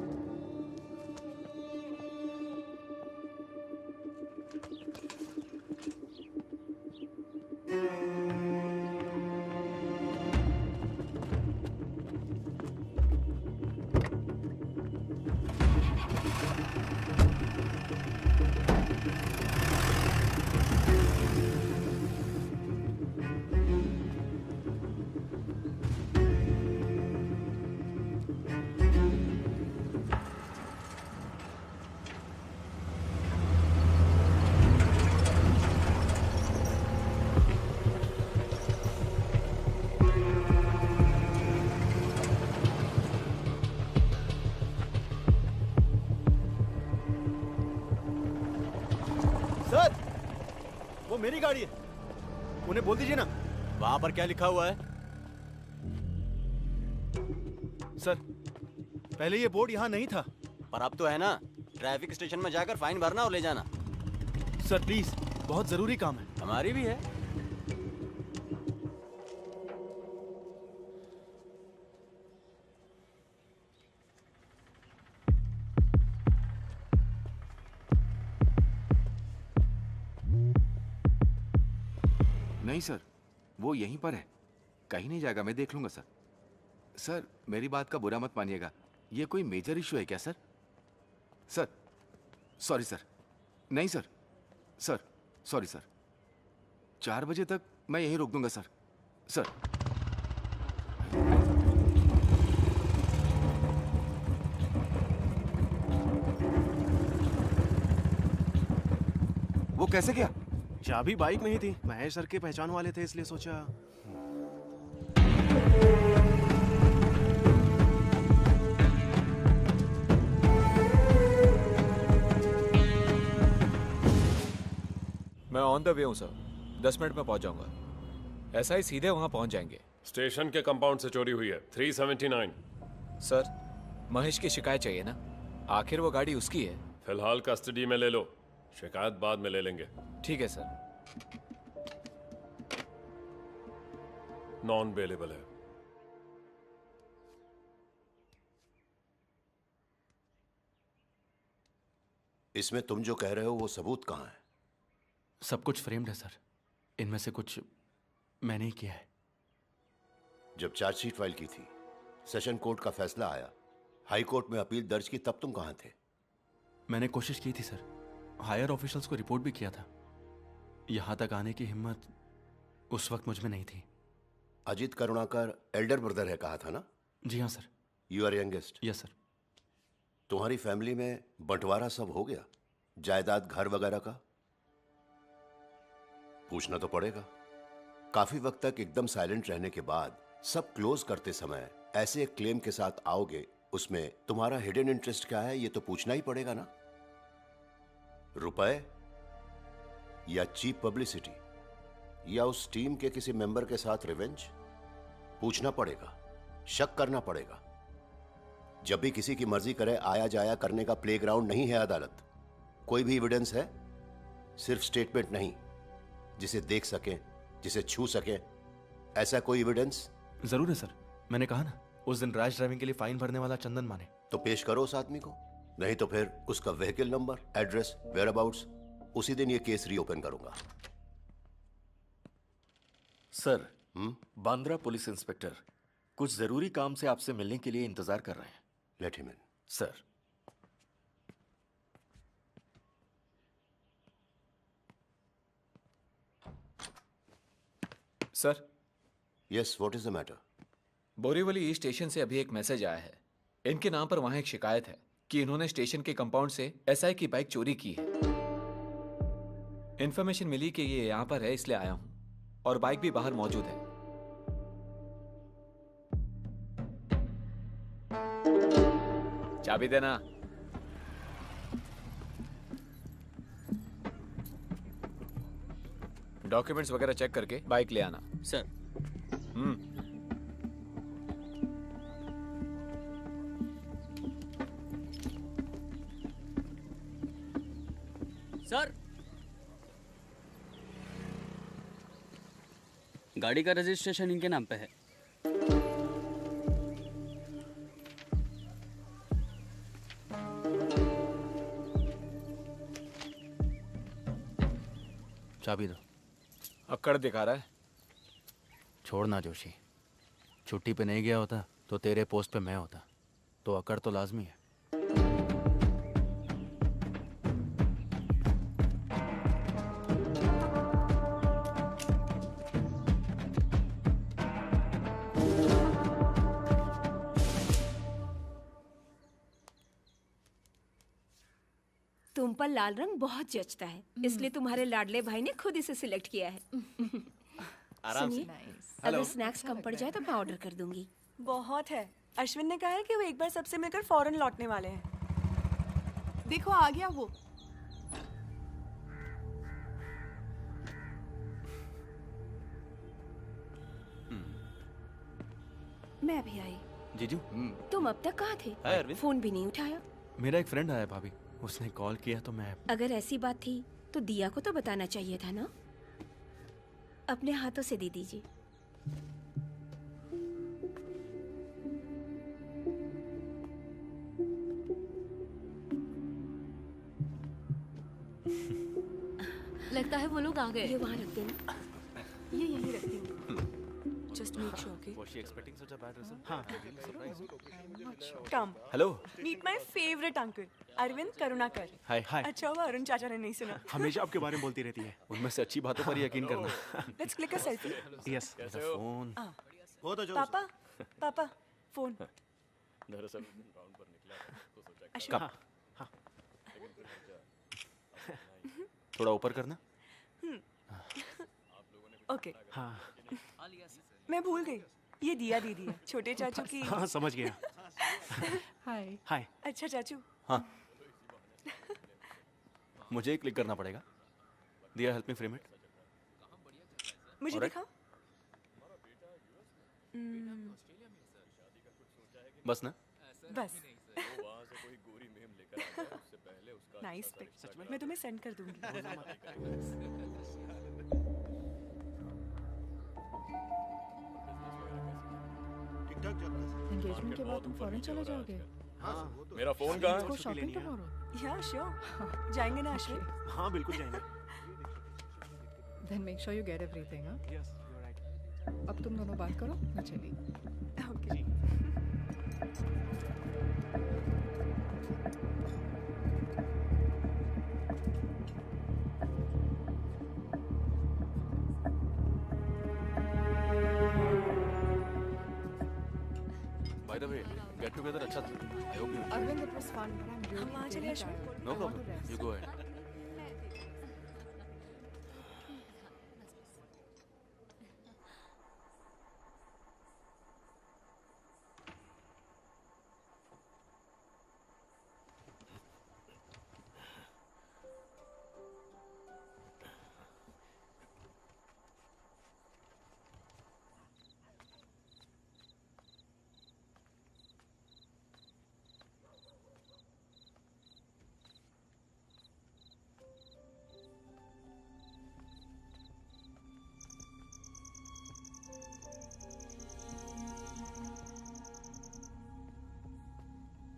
सर, वो मेरी गाड़ी है, उन्हें बोल दीजिए ना। वहां पर क्या लिखा हुआ है? सर, पहले ये बोर्ड यहाँ नहीं था। पर अब तो है ना। ट्रैफिक स्टेशन में जाकर फाइन भरना और ले जाना। सर प्लीज, बहुत जरूरी काम है। हमारी भी है। नहीं सर, वो यहीं पर है, कहीं नहीं जाएगा, मैं देख लूंगा सर। सर मेरी बात का बुरा मत मानिएगा, ये कोई मेजर इशू है क्या सर? Sir sorry sir. नहीं सर, सर सॉरी सर। 4 बजे तक मैं यहीं रोक दूंगा सर। सर वो कैसे किया? चाबी बाइक में ही थी, महेश सर के पहचान वाले थे इसलिए सोचा। मैं ऑन द वे हूँ सर, 10 मिनट में पहुंच जाऊंगा। ऐसा ही सीधे वहां पहुंच जाएंगे। स्टेशन के कंपाउंड से चोरी हुई है 379। सर महेश की शिकायत चाहिए ना, आखिर वो गाड़ी उसकी है। फिलहाल कस्टडी में ले लो, शिकायत बाद में ले लेंगे। ठीक है सर। नॉन बेलेबल है। इसमें तुम जो कह रहे हो वो सबूत कहाँ है? सब कुछ फ्रेम्ड है सर, इनमें से कुछ मैंने ही किया है। जब चार्जशीट फाइल की थी, सेशन कोर्ट का फैसला आया, हाई कोर्ट में अपील दर्ज की, तब तुम कहाँ थे? मैंने कोशिश की थी सर, हायर ऑफिशियल्स को रिपोर्ट भी किया था। यहां तक आने की हिम्मत उस वक्त मुझ में नहीं थी। अजीत करुणाकर एल्डर ब्रदर है कहा था ना? जी हाँ sir. You are youngest? Yes sir. तुम्हारी फैमिली में बंटवारा सब हो गया, जायदाद घर वगैरह का? पूछना तो पड़ेगा। काफी वक्त तक एकदम साइलेंट रहने के बाद सब क्लोज करते समय ऐसे एक क्लेम के साथ आओगे, उसमें तुम्हारा हिडन इंटरेस्ट क्या है ये तो पूछना ही पड़ेगा ना। रुपए या चीप पब्लिसिटी या उस टीम के किसी मेंबर के साथ रिवेंज? पूछना पड़ेगा, शक करना पड़ेगा। जब भी किसी की मर्जी करे आया जाया करने का प्लेग्राउंड नहीं है अदालत। कोई भी एविडेंस है, सिर्फ स्टेटमेंट नहीं, जिसे देख सके, जिसे छू सके, ऐसा कोई एविडेंस? जरूर है सर, मैंने कहा ना उस दिन रैश ड्राइविंग के लिए फाइन भरने वाला चंदन माने। तो पेश करो उस आदमी को, नहीं तो फिर उसका व्हीकल नंबर, एड्रेस, वेयरअबाउट्स, उसी दिन ये केस रीओपन करूंगा। सर, बांद्रा पुलिस इंस्पेक्टर कुछ जरूरी काम से आपसे मिलने के लिए इंतजार कर रहे हैं। Let him in. Sir. Sir. Yes, what is the matter? Borivali station से अभी एक मैसेज आया है। इनके नाम पर वहां एक शिकायत है कि इन्होंने स्टेशन के कंपाउंड से एसआई की बाइक चोरी की है। इन्फॉर्मेशन मिली कि ये यहां पर है, इसलिए आया हूं, और बाइक भी बाहर मौजूद है। चाबी देना। डॉक्यूमेंट्स वगैरह चेक करके बाइक ले आना। सर। सर, गाड़ी का रजिस्ट्रेशन इनके नाम पे है। चाबी दो। अक्कड़ दिखा रहा है। छोड़ना जोशी, छुट्टी पे नहीं गया होता तो तेरे पोस्ट पे मैं होता, तो अकड़ तो लाजमी है। तुम पर लाल रंग बहुत जचता है, इसलिए तुम्हारे लाडले भाई ने खुद इसे सिलेक्ट किया है। आराम से। सुनिए, अगर स्नैक्स कम पड़ जाए तो मैं ऑर्डर कर दूंगी। बहुत है। अश्विन ने कहा है कि वो एक बार सबसे मिलकर फौरन लौटने वाले हैं। देखो आ गया वो। मैं भी आई। जीजू। तुम अब तक कहाँ थे? हाय अरविंद। फोन भी नहीं उठाया। मेरा एक फ्रेंड आया भाभी, उसने कॉल किया तो मैं। अगर ऐसी बात थी तो दिया को तो बताना चाहिए था ना। अपने हाथों से दे दीजिए। लगता है वो लोग आ गए। ये वहाँ रख देना। ये यहीं रख दूंगी। Just make sure, okay? Was she expecting such a bad result? हाँ। Really surprised. Come. Hello. Meet my favorite uncle, Arvind Karunakar. हाय हाय। अच्छा हुआ अरुण चाचा ने नहीं सुना। हमेशा आपके बारे में बोलती रहती है। उनमें से अच्छी बातों पर यकीन करना। Let's click a selfie. Yes. Phone. वो तो जो पापा, पापा, फोन। दरअसल राउंड पर निकला तो सोचा अश्विन। थोड़ा ऊपर करना। ओके। हाँ। मैं भूल गई, ये दिया दीदी है, छोटे चाचू की। हाँ समझ गया। हाय। हाय। अच्छा चाचू। हाँ। मुझे ही क्लिक करना पड़ेगा। Diya help me frame it. मुझे Alright. दिखाओ। बस ना। बस। Nice pic. मैं तुम्हें सेंड कर दूंगी। एंगेजमेंट के बाद तुम फौरन चले जाओगे? हाँ। मेरा फोन कहाँ है? Go shopping tomorrow. या श्योर। जाएंगे ना अश्विन? हाँ बिल्कुल जाएंगे। Then make sure you get everything, हाँ? Yes, you're right. अब तुम दोनों बात करो, मैं चली। Okay. By the way, get together अच्छा था। I hope you. Arvind, it was fun, but I'm really, हम वहाँ चले really Ashwin? tired. No I want problem. to rest. You go ahead.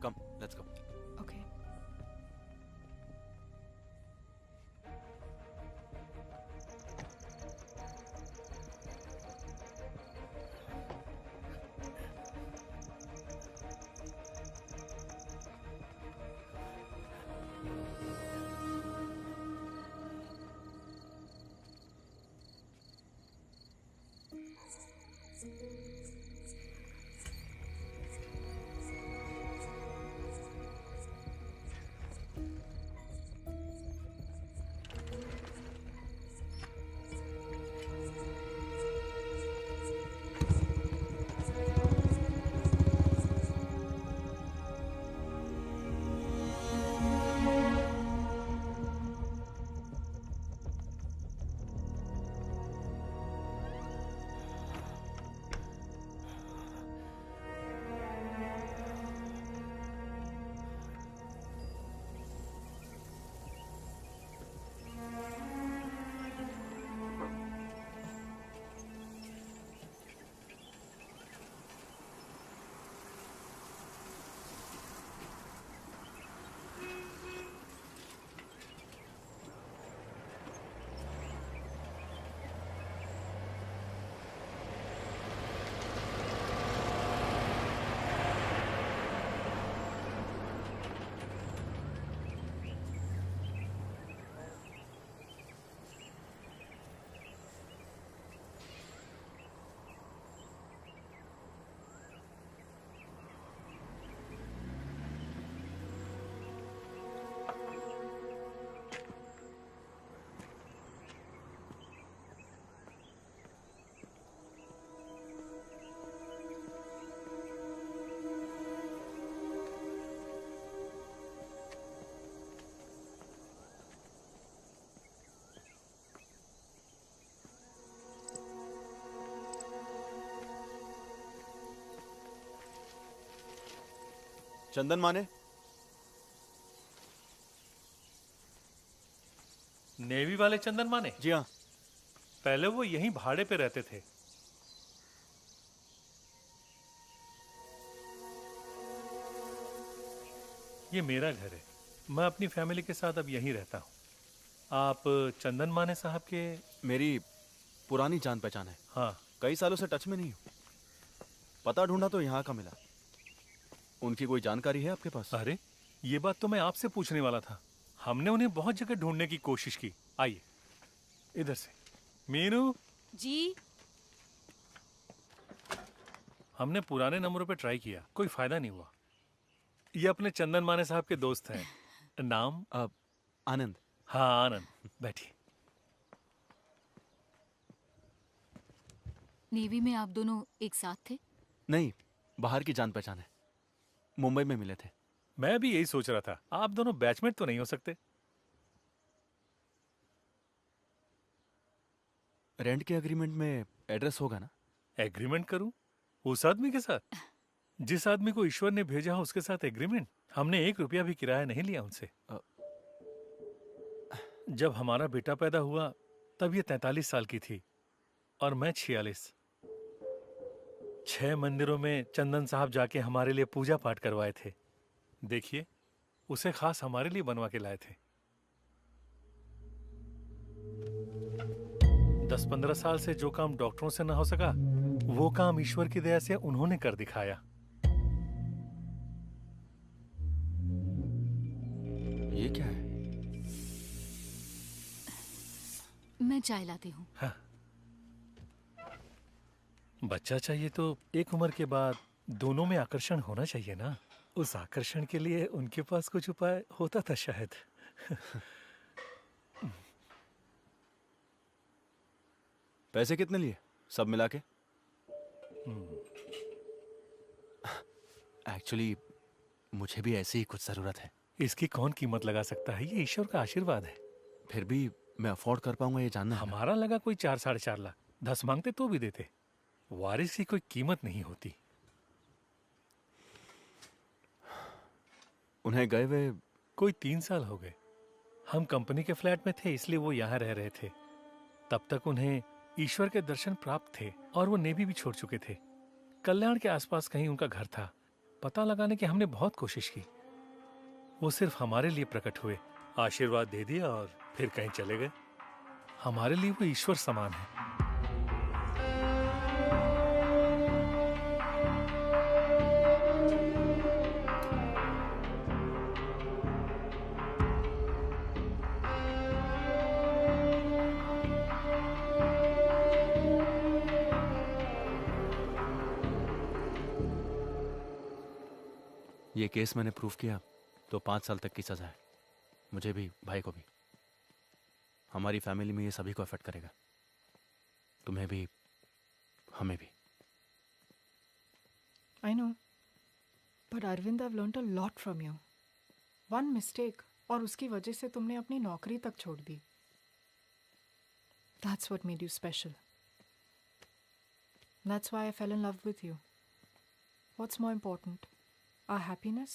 Come, let's go. Okay. चंदन माने? Navy वाले चंदन माने? जी हाँ। पहले वो यहीं भाड़े पे रहते थे। ये मेरा घर है। मैं अपनी फैमिली के साथ अब यहीं रहता हूँ। आप चंदन माने साहब के? मेरी पुरानी जान पहचान है। हाँ। कई सालों से टच में नहीं हूँ। पता ढूंढा तो यहाँ का मिला। उनकी कोई जानकारी है आपके पास? अरे ये बात तो मैं आपसे पूछने वाला था। हमने उन्हें बहुत जगह ढूंढने की कोशिश की। आइए इधर से। मीनू जी। हमने पुराने नंबरों पे ट्राई किया, कोई फायदा नहीं हुआ। ये अपने चंदन माने साहब के दोस्त हैं। नाम? आनंद। हाँ आनंद, बैठिए। नेवी में आप दोनों एक साथ थे? नहीं, बाहर की जान पहचान है। मुंबई में मिले थे। मैं भी यही सोच रहा था, आप दोनों बैचमेट तो नहीं हो सकते? रेंट के एग्रीमेंट में एड्रेस होगा ना? एग्रीमेंट करूं? उस आदमी के साथ? जिस आदमी को ईश्वर ने भेजा हो उसके साथ एग्रीमेंट? हमने 1 रुपया भी किराया नहीं लिया उनसे। जब हमारा बेटा पैदा हुआ तब ये 43 साल की थी और मैं 46। 6 मंदिरों में चंदन साहब जाके हमारे लिए पूजा पाठ करवाए थे। देखिए, उसे खास हमारे लिए बनवा के लाए थे। 10-15 साल से जो काम डॉक्टरों से ना हो सका, वो काम ईश्वर की दया से उन्होंने कर दिखाया। ये क्या है? मैं चाय लाती हूँ। हाँ। बच्चा चाहिए तो एक उम्र के बाद दोनों में आकर्षण होना चाहिए ना। उस आकर्षण के लिए उनके पास कुछ उपाय होता था शायद। पैसे कितने लिए सब मिला के? एक्चुअली मुझे भी ऐसी ही कुछ जरूरत है। इसकी कौन कीमत लगा सकता है? ये ईश्वर का आशीर्वाद है। फिर भी मैं अफोर्ड कर पाऊंगा ये जानना है। हमारा लगा कोई 4-4.5 लाख। 10 मांगते तो भी देते। वारिस की कोई कीमत नहीं होती। उन्हें गए हुए कोई 3 साल हो गए। हम कंपनी के फ्लैट में थे इसलिए वो यहाँ रह रहे थे। तब तक उन्हें ईश्वर के दर्शन प्राप्त थे और वो नेवी भी छोड़ चुके थे। कल्याण के आसपास कहीं उनका घर था। पता लगाने की हमने बहुत कोशिश की। वो सिर्फ हमारे लिए प्रकट हुए, आशीर्वाद दे दिया और फिर कहीं चले गए। हमारे लिए वो ईश्वर समान है। ये केस मैंने प्रूफ किया तो 5 साल तक की सजा है। मुझे भी, भाई को भी। हमारी फैमिली में ये सभी को अफेक्ट करेगा। तुम्हें भी, हमें भी। I know, but Arvind, I've learned a lot from you. One mistake और उसकी वजह से तुमने अपनी नौकरी तक छोड़ दी। That's what made you special. That's why I fell in love with you. What's more important, our happiness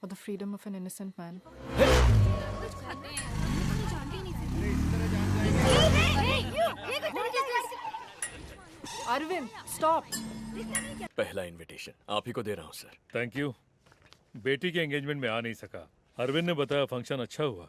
or the freedom of an innocent man? Arvind, stop! पहला इनविटेशन आप ही को दे रहा हूँ सर। Thank you. बेटी के engagement में आ नहीं सका। अरविंद ने बताया फंक्शन अच्छा हुआ।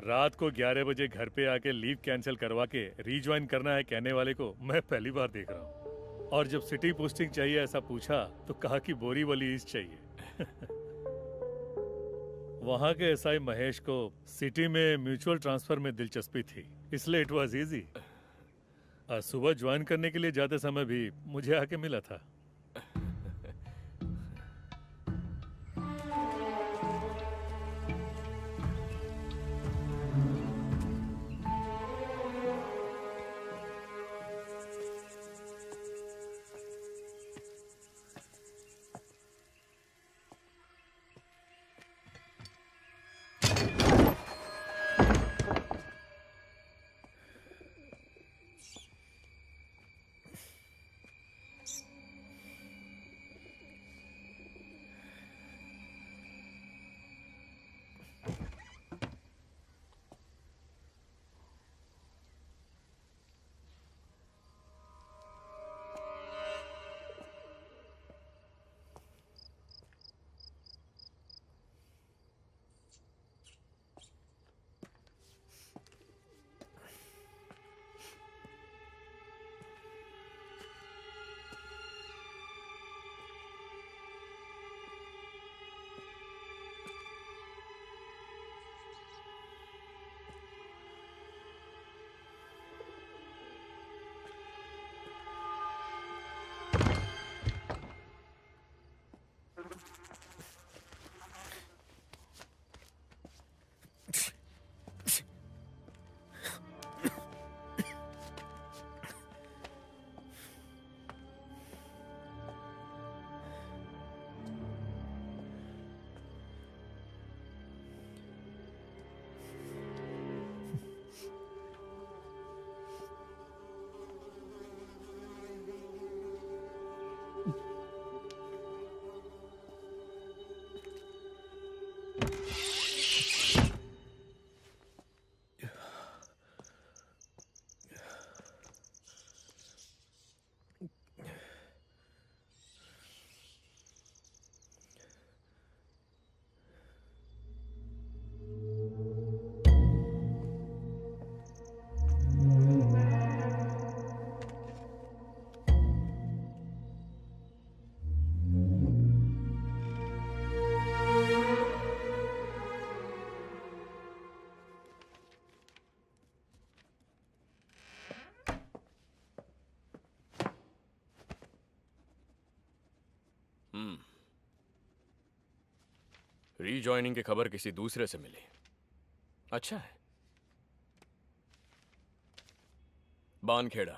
रात को 11 बजे घर पे आके लीव कैंसिल करवा के रीज्वाइन करना है कहने वाले को मैं पहली बार देख रहा हूँ। और जब सिटी पोस्टिंग चाहिए ऐसा पूछा तो कहा कि बोरीवली ईस्ट चाहिए। वहां के एसआई महेश को सिटी में म्यूचुअल ट्रांसफर में दिलचस्पी थी, इसलिए इट वाज इजी। सुबह ज्वाइन करने के लिए जाते समय भी मुझे आके मिला था। रीजॉइनिंग की खबर किसी दूसरे से मिली। अच्छा है। बानखेड़ा,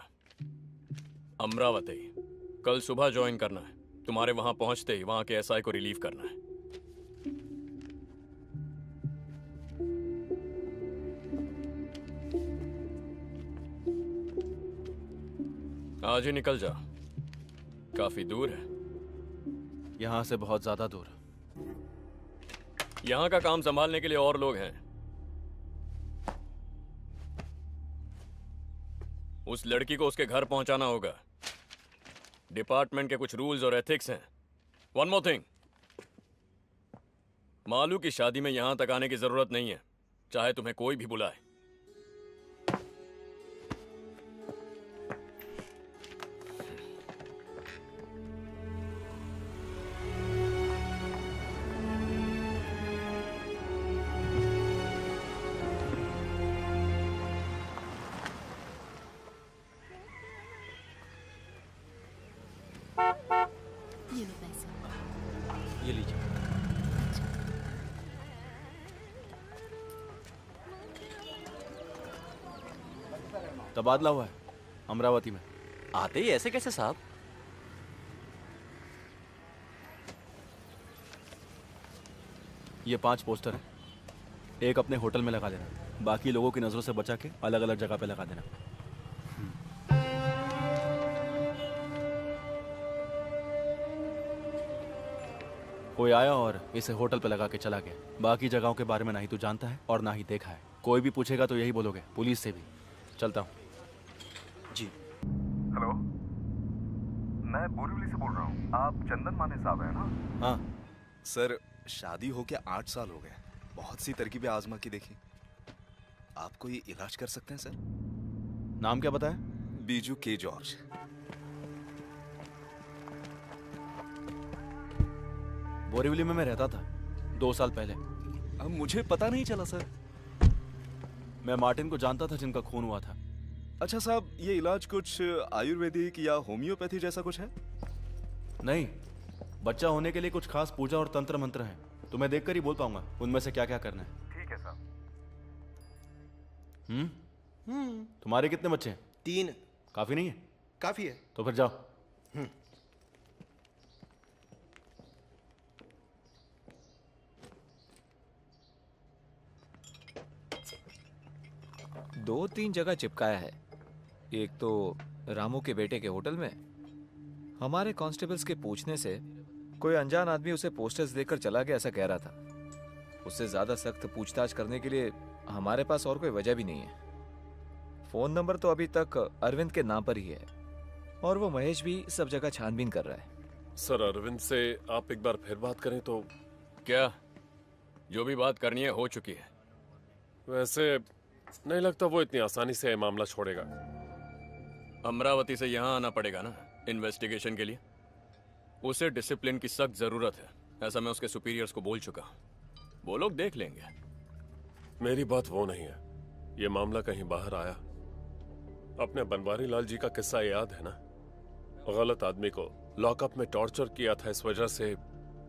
अमरावती, कल सुबह ज्वाइन करना है। तुम्हारे वहां पहुंचते ही वहां के एसआई को रिलीव करना है। आज ही निकल जा, काफी दूर है। यहां से बहुत ज्यादा दूर। यहां का काम संभालने के लिए और लोग हैं। उस लड़की को उसके घर पहुंचाना होगा। डिपार्टमेंट के कुछ रूल्स और एथिक्स हैं। वन मोर थिंग, मालू की शादी में यहां तक आने की जरूरत नहीं है, चाहे तुम्हें कोई भी बुलाए। ये लो पैसे। ये लीजिए। तबादला हुआ है अमरावती में। आते ही ऐसे कैसे साहब? ये 5 पोस्टर हैं। एक अपने होटल में लगा देना, बाकी लोगों की नजरों से बचा के अलग अलग जगह पे लगा देना। कोई आया और इसे होटल पे लगा के चला गया। बाकी जगहों के बारे में ना ही तू जानता है और ना ही देखा है। कोई भी पूछेगा तो यही बोलोगे, पुलिस से भी। चलता हूँ जी। हेलो, मैं बोरीवली से बोल रहा हूँ। आप चंदन माने साहब हैं ना? हाँ सर, शादी हो के 8 साल हो गए। बहुत सी तरकीबें आजमा की देखी। आप कोई इलाज कर सकते हैं सर? नाम क्या बताया? बीजू के जॉर्ज। बोरीवली में मैं रहता था 2 साल पहले। अब मुझे पता नहीं चला सर। मैं मार्टिन को जानता था जिनका खून हुआ था। अच्छा साहब, ये इलाज कुछ आयुर्वेदिक या होम्योपैथी जैसा कुछ है? नहीं, बच्चा होने के लिए कुछ खास पूजा और तंत्र मंत्र हैं। तुम्हें देखकर ही बोल पाऊंगा उनमें से क्या क्या करना है। ठीक है साहब। तुम्हारे कितने बच्चे हैं? 3। काफी नहीं है? काफी है। तो फिर जाओ। दो तीन जगह चिपकाया है। एक तो रामू के बेटे के होटल में। हमारे कांस्टेबल्स के पूछने से कोई अनजान आदमी उसे पोस्टर्स देकर चला गया, ऐसा कह रहा था। उससे ज्यादा सख्त पूछताछ करने के लिए हमारे पास और कोई वजह भी नहीं है। फोन नंबर तो अभी तक अरविंद के नाम पर ही है और वो महेश भी सब जगह छानबीन कर रहा है। सर अरविंद से आप एक बार फिर बात करें तो। क्या? जो भी बात करनी है हो चुकी है। वैसे नहीं लगता वो इतनी आसानी से मामला छोड़ेगा। अमरावती से यहाँ आना पड़ेगा ना इन्वेस्टिगेशन के लिए। उसे डिसिप्लिन की सख्त जरूरत है, ऐसा मैं उसके सुपीरियर्स को बोल चुका हूँ। वो लोग देख लेंगे। मेरी बात वो नहीं है, ये मामला कहीं बाहर आया। अपने बनवारी लाल जी का किस्सा याद है ना? गलत आदमी को लॉकअप में टॉर्चर किया था, इस वजह से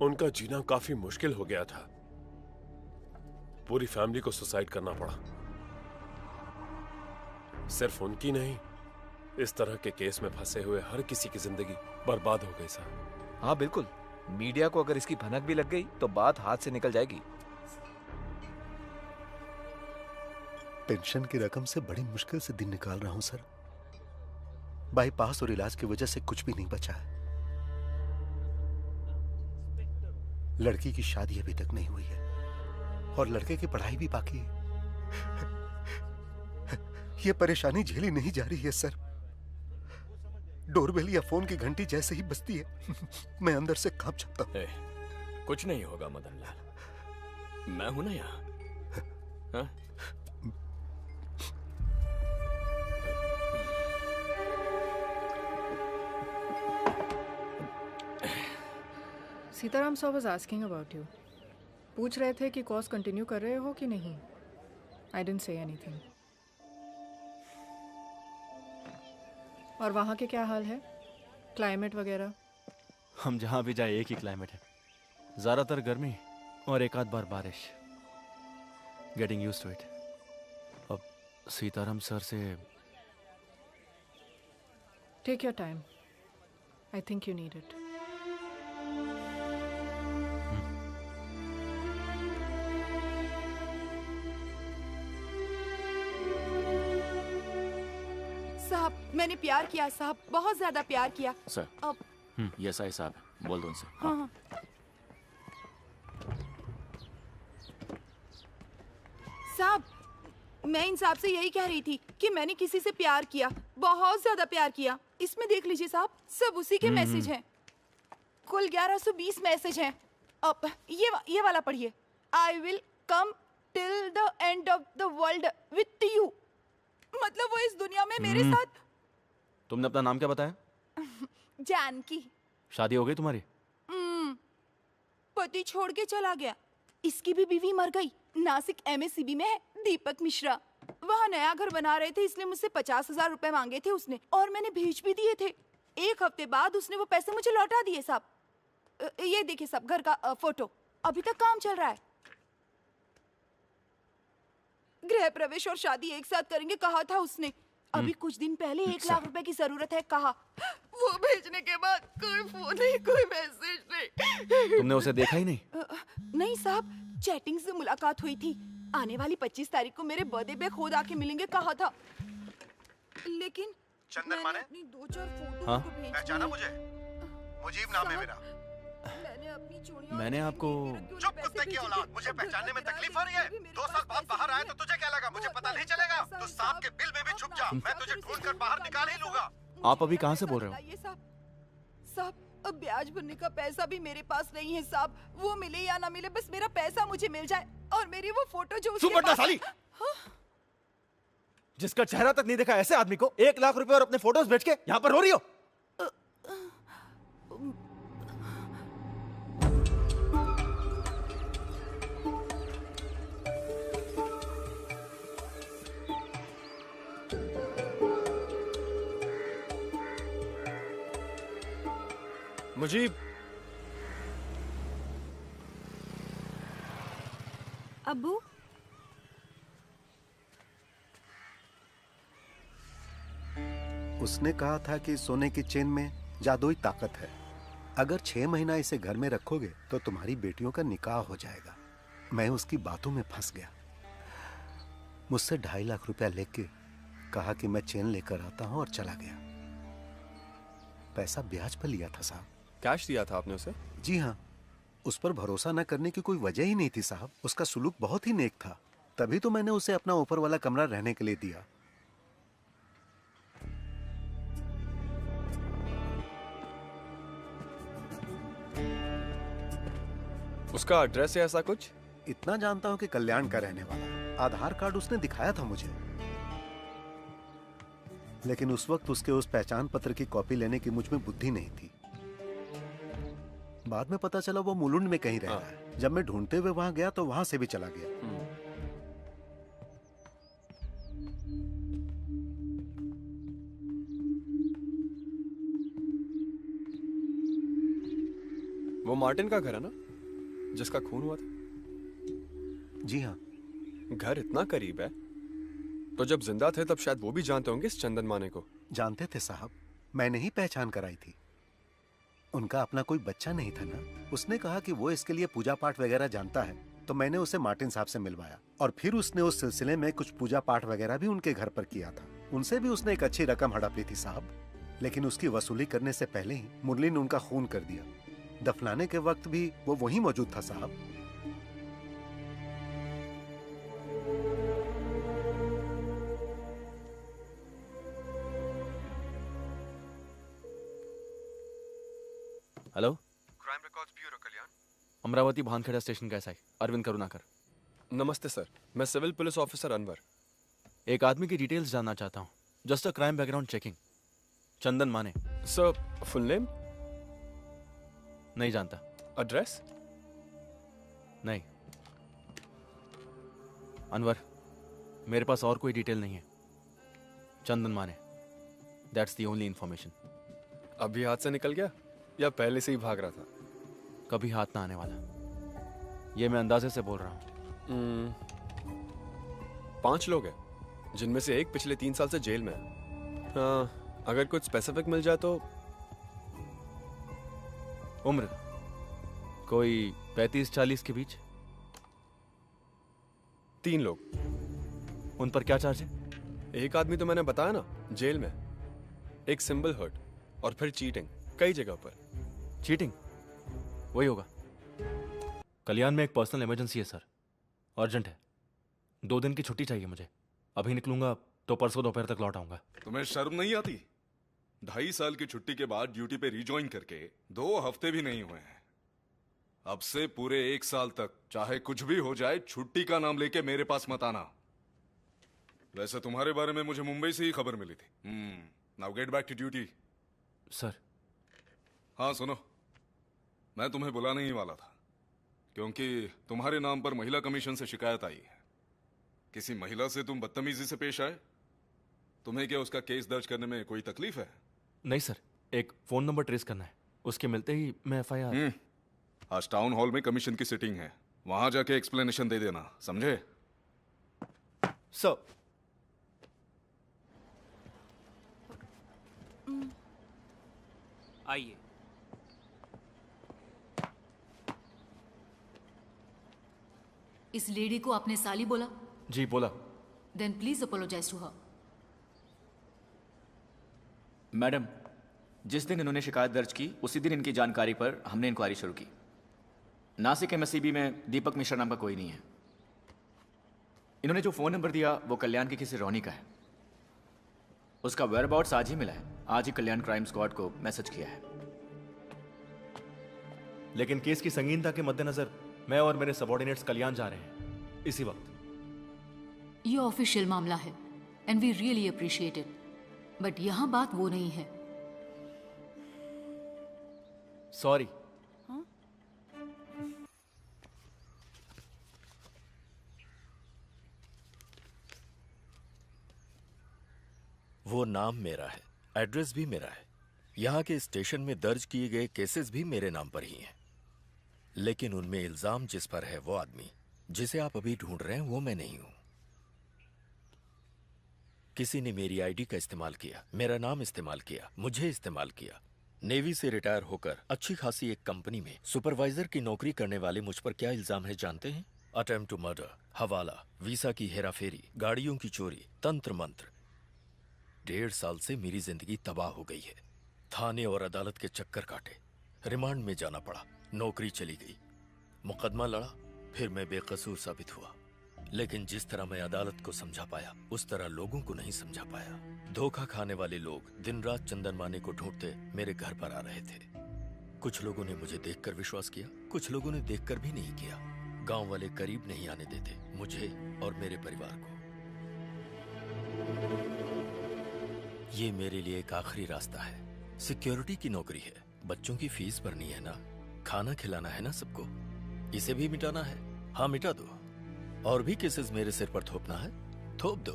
उनका जीना काफी मुश्किल हो गया था। पूरी फैमिली को सुसाइड करना पड़ा। सिर्फ उनकी नहीं, इस तरह के केस में फंसे हुए हर किसी की जिंदगी बर्बाद हो गई सर। हाँ बिल्कुल, मीडिया को अगर इसकी भनक भी लग गई तो बात हाथ से निकल जाएगी। पेंशन की रकम से बड़ी मुश्किल से दिन निकाल रहा हूं सर। बाईपास और इलाज की वजह से कुछ भी नहीं बचा है। लड़की की शादी अभी तक नहीं हुई है और लड़के की पढ़ाई भी बाकी है। यह परेशानी झेली नहीं जा रही है सर। डोरबेल या फोन की घंटी जैसे ही बजती है मैं अंदर से कांप जाता हूं। कुछ नहीं होगा मदन लाल, मैं हूं ना यहाँ। हाँ? Sitaram sir was asking about you. पूछ रहे थे कि कोर्स कंटिन्यू कर रहे हो कि नहीं। I didn't say anything. और वहाँ के क्या हाल है, क्लाइमेट वगैरह? हम जहाँ भी जाए एक ही क्लाइमेट है, ज़्यादातर गर्मी और एक आध बार बारिश। Getting used to it. अब सीताराम सर से take your time, I think you need it. साहब मैंने प्यार किया साहब, बहुत ज्यादा प्यार किया। सर अब ये सही साहब है, बोल दो उनसे। हाँ हाँ। साहब मैं इन साहब से यही कह रही थी कि मैंने किसी से प्यार किया, बहुत ज्यादा प्यार किया। इसमें देख लीजिए साहब, सब उसी के मैसेज हैं। कुल 1120 मैसेज हैं। अब ये वाला पढ़िए। I will come till the end of the world with you. मतलब वो इस दुनिया में मेरे साथ। तुमने अपना नाम क्या बताया? जानकी। शादी हो गई तुम्हारी? पति छोड़ के चला गया। इसकी भी बीवी मर गई। नासिक MSCB में है, दीपक मिश्रा। वहाँ नया घर बना रहे थे, इसलिए मुझसे 50,000 रुपए मांगे थे उसने और मैंने भेज भी दिए थे। एक हफ्ते बाद उसने वो पैसे मुझे लौटा दिए साहब। ये देखिए साहब, घर का फोटो। अभी तक काम चल रहा है। गृह प्रवेश और शादी एक साथ करेंगे कहा था उसने। अभी कुछ दिन पहले 1 लाख रुपए की जरूरत है कहा। वो भेजने के बाद कोई फोन नहीं, कोई मैसेज नहीं। तुमने उसे देखा ही नहीं? नहीं साहब, चैटिंग से मुलाकात हुई थी। आने वाली 25 तारीख को मेरे बर्थडे पे खुद आके मिलेंगे कहा था। लेकिन चंदन माने? अपनी 2-4 फोटो हाँ? पहचाना मुझे? मुजीब नाम है मेरा। मैंने आपको चुप कुत्ते की औलाद, मुझे पहचानने में तकलीफ हो रही है? 2 साल बाद बाहर आया तो तुझे क्या लगा मुझे पता नहीं चलेगा? तू सांप के बिल में भी छुप जा, मैं तुझे ढूंढकर बाहर निकाल ही लूंगा। आप अभी कहाँ से बोल रहे हो? साहब अब ब्याज भरने का पैसा भी मेरे पास नहीं है साहब। वो मिले या ना मिले, बस मेरा पैसा मुझे मिल जाए और मेरी वो फोटो जो उसके पास... साली! जिसका चेहरा तक नहीं देखा ऐसे आदमी को 1 लाख रुपए और अपने फोटोज बेच के यहाँ पर रो रही हो? मुजीब, अब्बू उसने कहा था कि सोने की चेन में जादुई ताकत है। अगर 6 महीना इसे घर में रखोगे तो तुम्हारी बेटियों का निकाह हो जाएगा। मैं उसकी बातों में फंस गया। मुझसे 2.5 लाख रुपया लेके कहा कि मैं चेन लेकर आता हूं और चला गया। पैसा ब्याज पर लिया था साहब। कैश दिया था आपने उसे? जी हाँ, उस पर भरोसा न करने की कोई वजह ही नहीं थी साहब। उसका सुलूक बहुत ही नेक था, तभी तो मैंने उसे अपना ऊपर वाला कमरा रहने के लिए दिया। उसका एड्रेस है ऐसा कुछ? इतना जानता हूं कि कल्याण का रहने वाला। आधार कार्ड उसने दिखाया था मुझे, लेकिन उस वक्त उसके उस पहचान पत्र की कॉपी लेने की मुझ में बुद्धि नहीं थी। बाद में पता चला वो मुलुंड में कहीं रह रहा है। जब मैं ढूंढते हुए वहां गया तो वहां से भी चला गया। वो मार्टिन का घर है ना, जिसका खून हुआ था? जी हाँ। घर इतना करीब है तो जब जिंदा थे तब शायद वो भी जानते होंगे इस चंदन माने को। जानते थे साहब, मैंने ही पहचान कराई थी। उनका अपना कोई बच्चा नहीं था ना। उसने कहा कि वो इसके लिए पूजा पाठ वगैरह जानता है, तो मैंने उसे मार्टिन साहब से मिलवाया और फिर उसने उस सिलसिले में कुछ पूजा पाठ वगैरह भी उनके घर पर किया था। उनसे भी उसने एक अच्छी रकम हड़प ली थी साहब, लेकिन उसकी वसूली करने से पहले ही मुरली ने उनका खून कर दिया। दफनाने के वक्त भी वो वहीं मौजूद था साहब। हेलो, क्राइम रिकॉर्ड्स ब्यूरो कल्याण। अमरावती भानखेड़ा स्टेशन का एसआई अरविंद करुणाकर। नमस्ते सर, मैं सिविल पुलिस ऑफिसर अनवर। एक आदमी की डिटेल्स जानना चाहता हूँ। Just a crime background checking. Chandan Mane. Sir, full name? नहीं जानता। एड्रेस? नहीं। अनवर, मेरे पास और कोई डिटेल नहीं है। चंदन माने, दैट्स द ओनली इंफॉर्मेशन। अभी हाथ से निकल गया या पहले से ही भाग रहा था? कभी हाथ ना आने वाला, ये मैं अंदाजे से बोल रहा हूँ। 5 लोग हैं, जिनमें से एक पिछले 3 साल से जेल में है। हाँ, अगर कुछ स्पेसिफिक मिल जाए तो। उम्र कोई 35-40 के बीच। 3 लोग। उन पर क्या चार्ज है? एक आदमी तो मैंने बताया ना, जेल में। एक सिंबल हर्ट और फिर चीटिंग कई जगह पर। चीटिंग वही होगा। कल्याण में एक पर्सनल इमरजेंसी है सर, अर्जेंट है। 2 दिन की छुट्टी चाहिए मुझे। अभी निकलूंगा तो परसों दोपहर तक लौट आऊंगा। तुम्हें शर्म नहीं आती? 2.5 साल की छुट्टी के बाद ड्यूटी पे रिज्वाइन करके 2 हफ्ते भी नहीं हुए हैं। अब से पूरे 1 साल तक चाहे कुछ भी हो जाए, छुट्टी का नाम लेके मेरे पास मत आना। वैसे तुम्हारे बारे में मुझे मुंबई से ही खबर मिली थी। Now get back to duty. Sir. हाँ सुनो, मैं तुम्हें बुलाने ही वाला था, क्योंकि तुम्हारे नाम पर महिला कमीशन से शिकायत आई है। किसी महिला से तुम बदतमीजी से पेश आए। तुम्हें क्या उसका केस दर्ज करने में कोई तकलीफ है? नहीं सर, एक फोन नंबर ट्रेस करना है, उसके मिलते ही मैं FIR। आज टाउन हॉल में कमीशन की सिटिंग है, वहां जाके एक्सप्लेनेशन दे देना, समझे? सर। आइए। इस लेडी को आपने साली बोला? जी बोला। Then please apologise to her. Madam, जिस दिन इन्होंने शिकायत दर्ज की उसी दिन इनकी जानकारी पर हमने इंक्वायरी शुरू की। नासिक MSCB में दीपक मिश्रा नाम का कोई नहीं है। इन्होंने जो फोन नंबर दिया वो कल्याण की किसी रोनी का है। उसका वेयरअबाउट्स आज ही मिला है। आज ही कल्याण क्राइम स्क्वाड को मैसेज किया है। लेकिन केस की संगीनता के मद्देनजर मैं और मेरे सबऑर्डिनेट्स कल्याण जा रहे हैं इसी वक्त। ये ऑफिशियल मामला है and we really appreciate it, but यहां बात वो नहीं है। सॉरी। वो नाम मेरा है, एड्रेस भी मेरा है, यहाँ के स्टेशन में दर्ज किए गए केसेस भी मेरे नाम पर ही हैं। लेकिन उनमें इल्जाम जिस पर है वो आदमी जिसे आप अभी ढूंढ रहे हैं वो मैं नहीं हूं। किसी ने मेरी आईडी का इस्तेमाल किया, मेरा नाम इस्तेमाल किया, मुझे इस्तेमाल किया। नेवी से रिटायर होकर अच्छी खासी एक कंपनी में सुपरवाइजर की नौकरी करने वाले मुझ पर क्या इल्जाम है जानते हैं? अटेम्प्ट टू मर्डर, हवाला, वीसा की हेराफेरी, गाड़ियों की चोरी, तंत्र मंत्र। 1.5 साल से मेरी जिंदगी तबाह हो गई है। थाने और अदालत के चक्कर काटे, रिमांड में जाना पड़ा, नौकरी चली गई, मुकदमा लड़ा, फिर मैं बेकसूर साबित हुआ। लेकिन जिस तरह मैं अदालत को समझा पाया, उस तरह लोगों को नहीं समझा पाया। धोखा खाने वाले लोग दिन रात चंदन माने को ढूंढते मेरे घर पर आ रहे थे। कुछ लोगों ने मुझे देखकर विश्वास किया, कुछ लोगों ने देखकर भी नहीं किया। गांव वाले करीब नहीं आने देते मुझे और मेरे परिवार को। ये मेरे लिए एक आखिरी रास्ता है। सिक्योरिटी की नौकरी है, बच्चों की फीस भरनी है ना, खाना खिलाना है ना सबको। इसे भी मिटाना है? हाँ मिटा दो। और भी केसेस मेरे सिर पर थोपना है, थोप दो।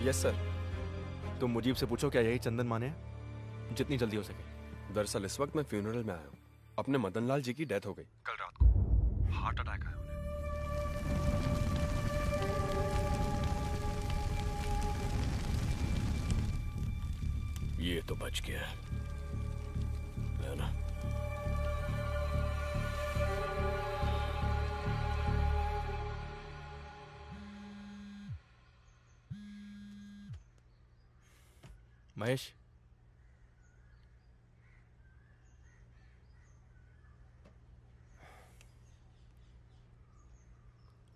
Yes sir. तुम मुजीब से पूछो क्या यही चंदन माने हैं? जितनी जल्दी हो सके। दरअसल इस वक्त मैं फ्यूनरल में आया हूँ। अपने मदन लाल जी की डेथ हो गई कल रात को, हार्ट अटैक आया उन्हें। ये तो बच गया है ना? Mahesh,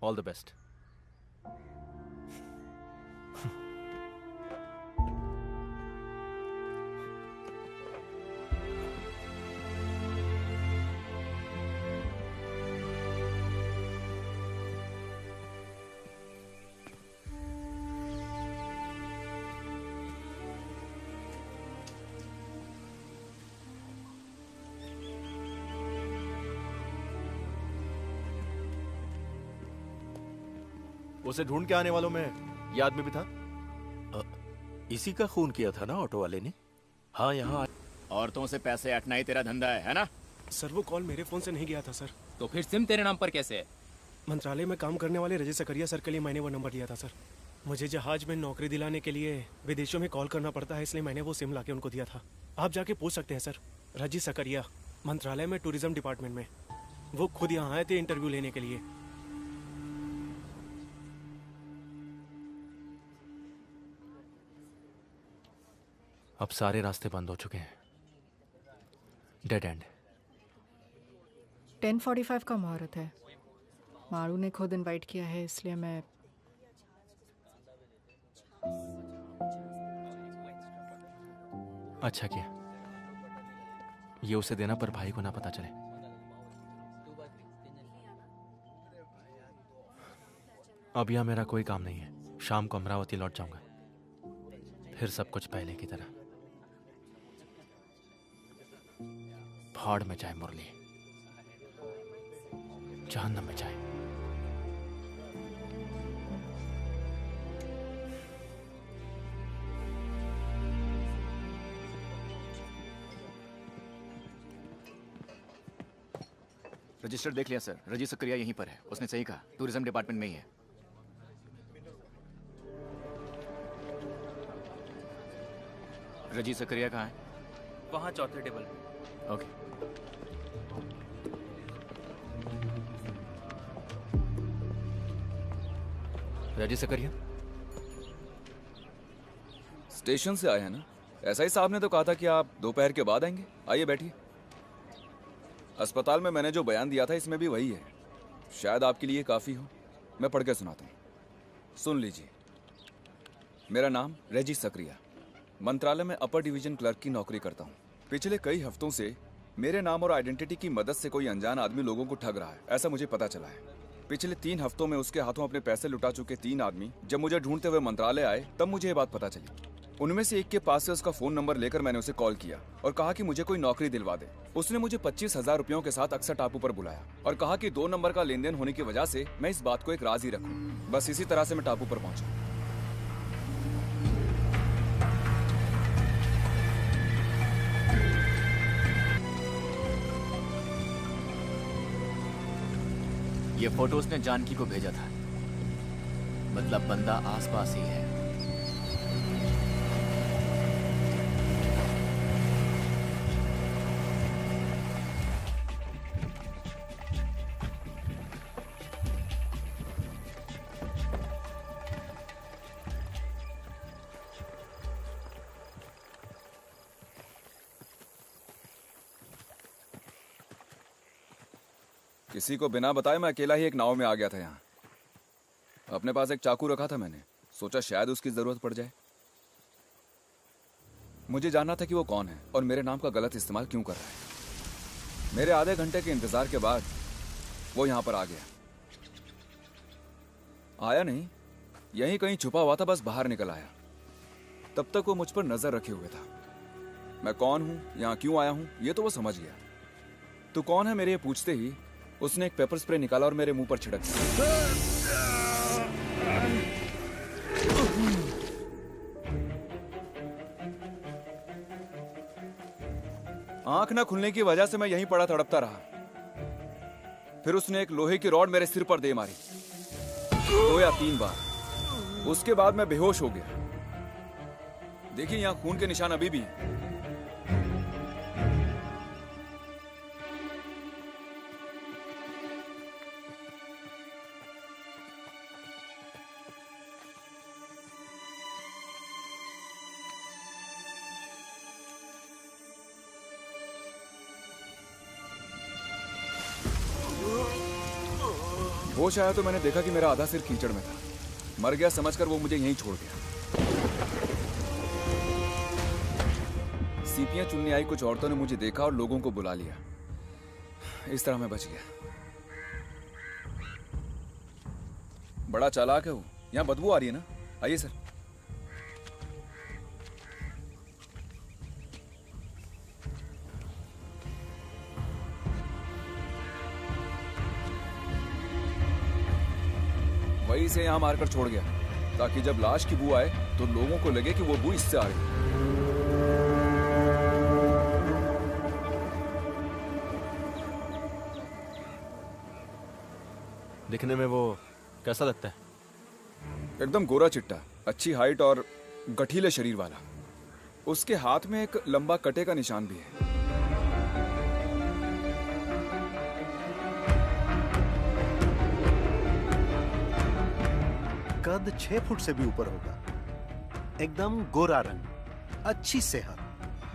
all the best. उसे ढूंढ के आने वालों में ये आदमी भी था। इसी का खून किया था ना ऑटो वाले ने। हाँ यहाँ औरतों से पैसे अटना ही तेरा धंधा है ना? सर वो कॉल मेरे फोन से नहीं गया था सर। तो फिर सिम तेरे नाम पर कैसे है? मंत्रालय में काम करने वाले रजत सकरिया सर के लिए मैंने वो नंबर दिया था सर। मुझे जहाज में नौकरी दिलाने के लिए विदेशों में कॉल करना पड़ता है, इसलिए मैंने वो सिम लाके उनको दिया था। आप जाके पूछ सकते हैं सर। रजत सकरिया, मंत्रालय में टूरिज्म डिपार्टमेंट में। वो खुद यहाँ आए थे इंटरव्यू लेने के लिए। अब सारे रास्ते बंद हो चुके हैं। Dead and. 10:45 का मुहूर्त है। मारू ने खुद इनवाइट किया है, इसलिए मैं अच्छा किया। ये उसे देना पर भाई को ना पता चले। अब यहां मेरा कोई काम नहीं है। शाम को अमरावती लौट जाऊंगा, फिर सब कुछ पहले की तरह। भाड़ में जाए मुरली, जहन्नम में जाए। रजिस्टर देख लिया सर। रजी सकरिया यहीं पर है। उसने सही कहा, टूरिज्म डिपार्टमेंट में ही है। रजी सकरिया कहाँ है? वहाँ चौथे टेबल पे। ओके। रजी सकरिया स्टेशन से आए हैं ना? एसआई साहब ने तो कहा था कि आप दोपहर के बाद आएंगे। आइए बैठिए। अस्पताल में मैंने जो बयान दिया था इसमें भी वही है। शायद आपके लिए काफ़ी हो। मैं पढ़ के सुनाता हूँ, सुन लीजिए। मेरा नाम रेजी सकरिया, मंत्रालय में अपर डिवीजन क्लर्क की नौकरी करता हूँ। पिछले कई हफ्तों से मेरे नाम और आइडेंटिटी की मदद से कोई अनजान आदमी लोगों को ठग रहा है, ऐसा मुझे पता चला है। पिछले 3 हफ्तों में उसके हाथों अपने पैसे लुटा चुके 3 आदमी जब मुझे ढूंढते हुए मंत्रालय आए, तब मुझे ये बात पता चली। उनमें से एक के पास से उसका फोन नंबर लेकर मैंने उसे कॉल किया और कहा कि मुझे कोई नौकरी दिलवा दे। उसने मुझे 25,000 रुपयों के साथ अक्सर टापू पर बुलाया और कहा कि 2 नंबर का लेन देन होने की वजह से मैं इस बात को एक राज ही रखूं। बस इसी तरह से मैं टापू पर पहुंचा। ये फोटो उसने जानकी को भेजा था, मतलब बंदा आसपास ही है। किसी को बिना बताए मैं अकेला ही एक नाव में आ गया था यहाँ। अपने पास एक चाकू रखा था मैंने, सोचा शायद उसकी जरूरत पड़ जाए। मुझे जानना था कि वो कौन है और मेरे नाम का गलत इस्तेमाल क्यों कर रहा है। मेरे आधे घंटे के इंतजार के बाद वो यहाँ पर आ गया। आया नहीं, यहीं कहीं छुपा हुआ था, बस बाहर निकल आया। तब तक वो मुझ पर नजर रखे हुए था। मैं कौन हूं, यहाँ क्यों आया हूं, ये तो वो समझ गया। तू कौन है मेरे ये पूछते ही उसने एक पेपर स्प्रे निकाला और मेरे मुंह पर छिड़क दिया। आंख न खुलने की वजह से मैं यहीं पड़ा तड़पता रहा। फिर उसने एक लोहे की रॉड मेरे सिर पर दे मारी 2 या 3 बार। उसके बाद मैं बेहोश हो गया। देखिए यहां खून के निशान अभी भी हैं। होश आया तो मैंने देखा कि मेरा आधा सिर कीचड़ में था। मर गया समझकर वो मुझे यहीं छोड़ गया। सीपियां चुनने आई कुछ औरतों ने मुझे देखा और लोगों को बुला लिया। इस तरह मैं बच गया। बड़ा चालाक है वो। यहाँ बदबू आ रही है ना? आइए सर। वही से यहां मारकर छोड़ गया ताकि जब लाश की बू आए तो लोगों को लगे कि वो बू इससे आ रही है। दिखने में वो कैसा लगता है? एकदम गोरा चिट्टा, अच्छी हाइट और गठीले शरीर वाला। उसके हाथ में एक लंबा कटे का निशान भी है। कद 6 फुट से भी ऊपर होगा। एकदम गोरा रंग, अच्छी सेहत,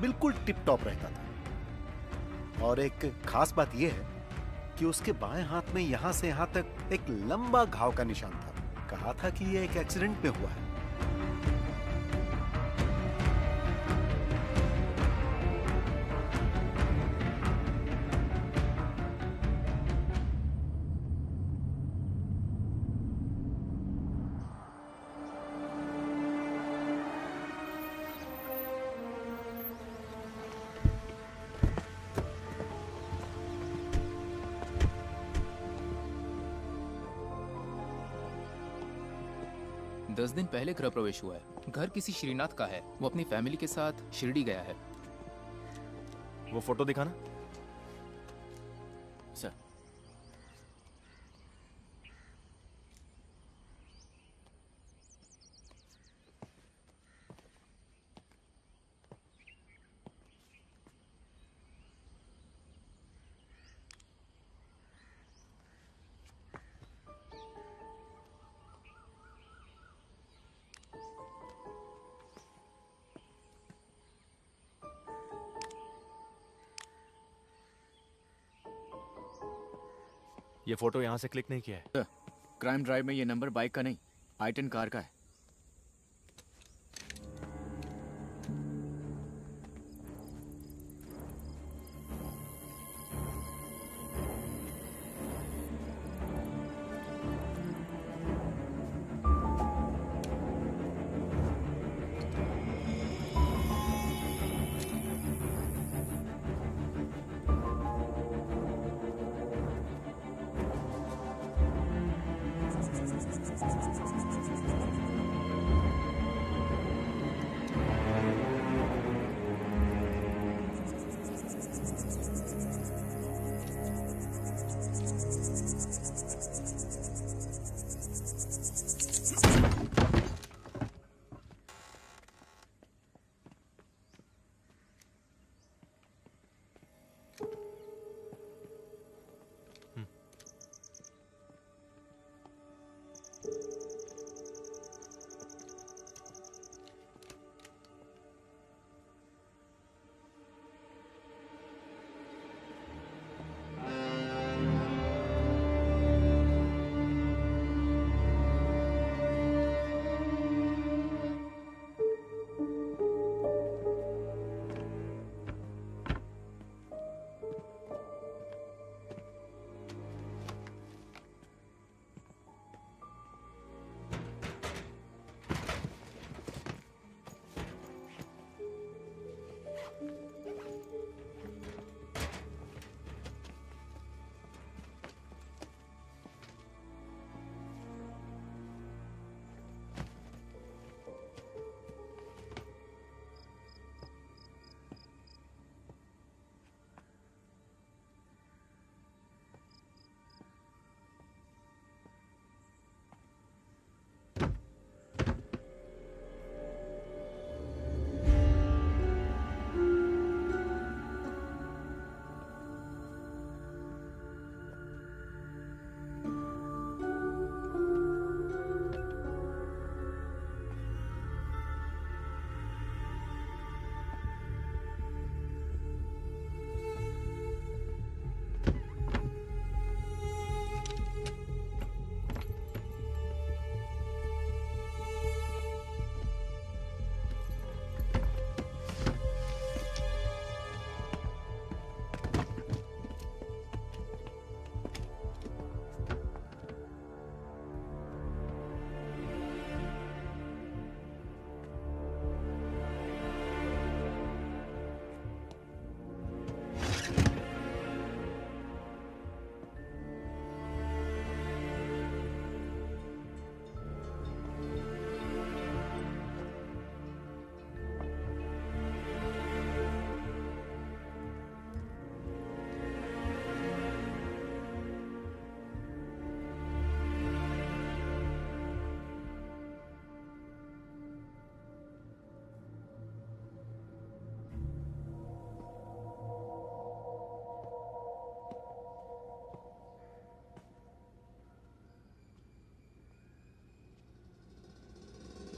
बिल्कुल टिप टॉप रहता था। और एक खास बात यह है कि उसके बाएं हाथ में यहां से यहां तक एक लंबा घाव का निशान था। कहा था कि यह एक एक्सीडेंट में हुआ है। दस दिन पहले गृह प्रवेश हुआ है। घर किसी श्रीनाथ का है। वो अपनी फैमिली के साथ शिरडी गया है। वो फोटो दिखाना। सर, ये फोटो यहाँ से क्लिक नहीं किया है। क्राइम ड्राइव में ये नंबर बाइक का नहीं, i10 कार का है।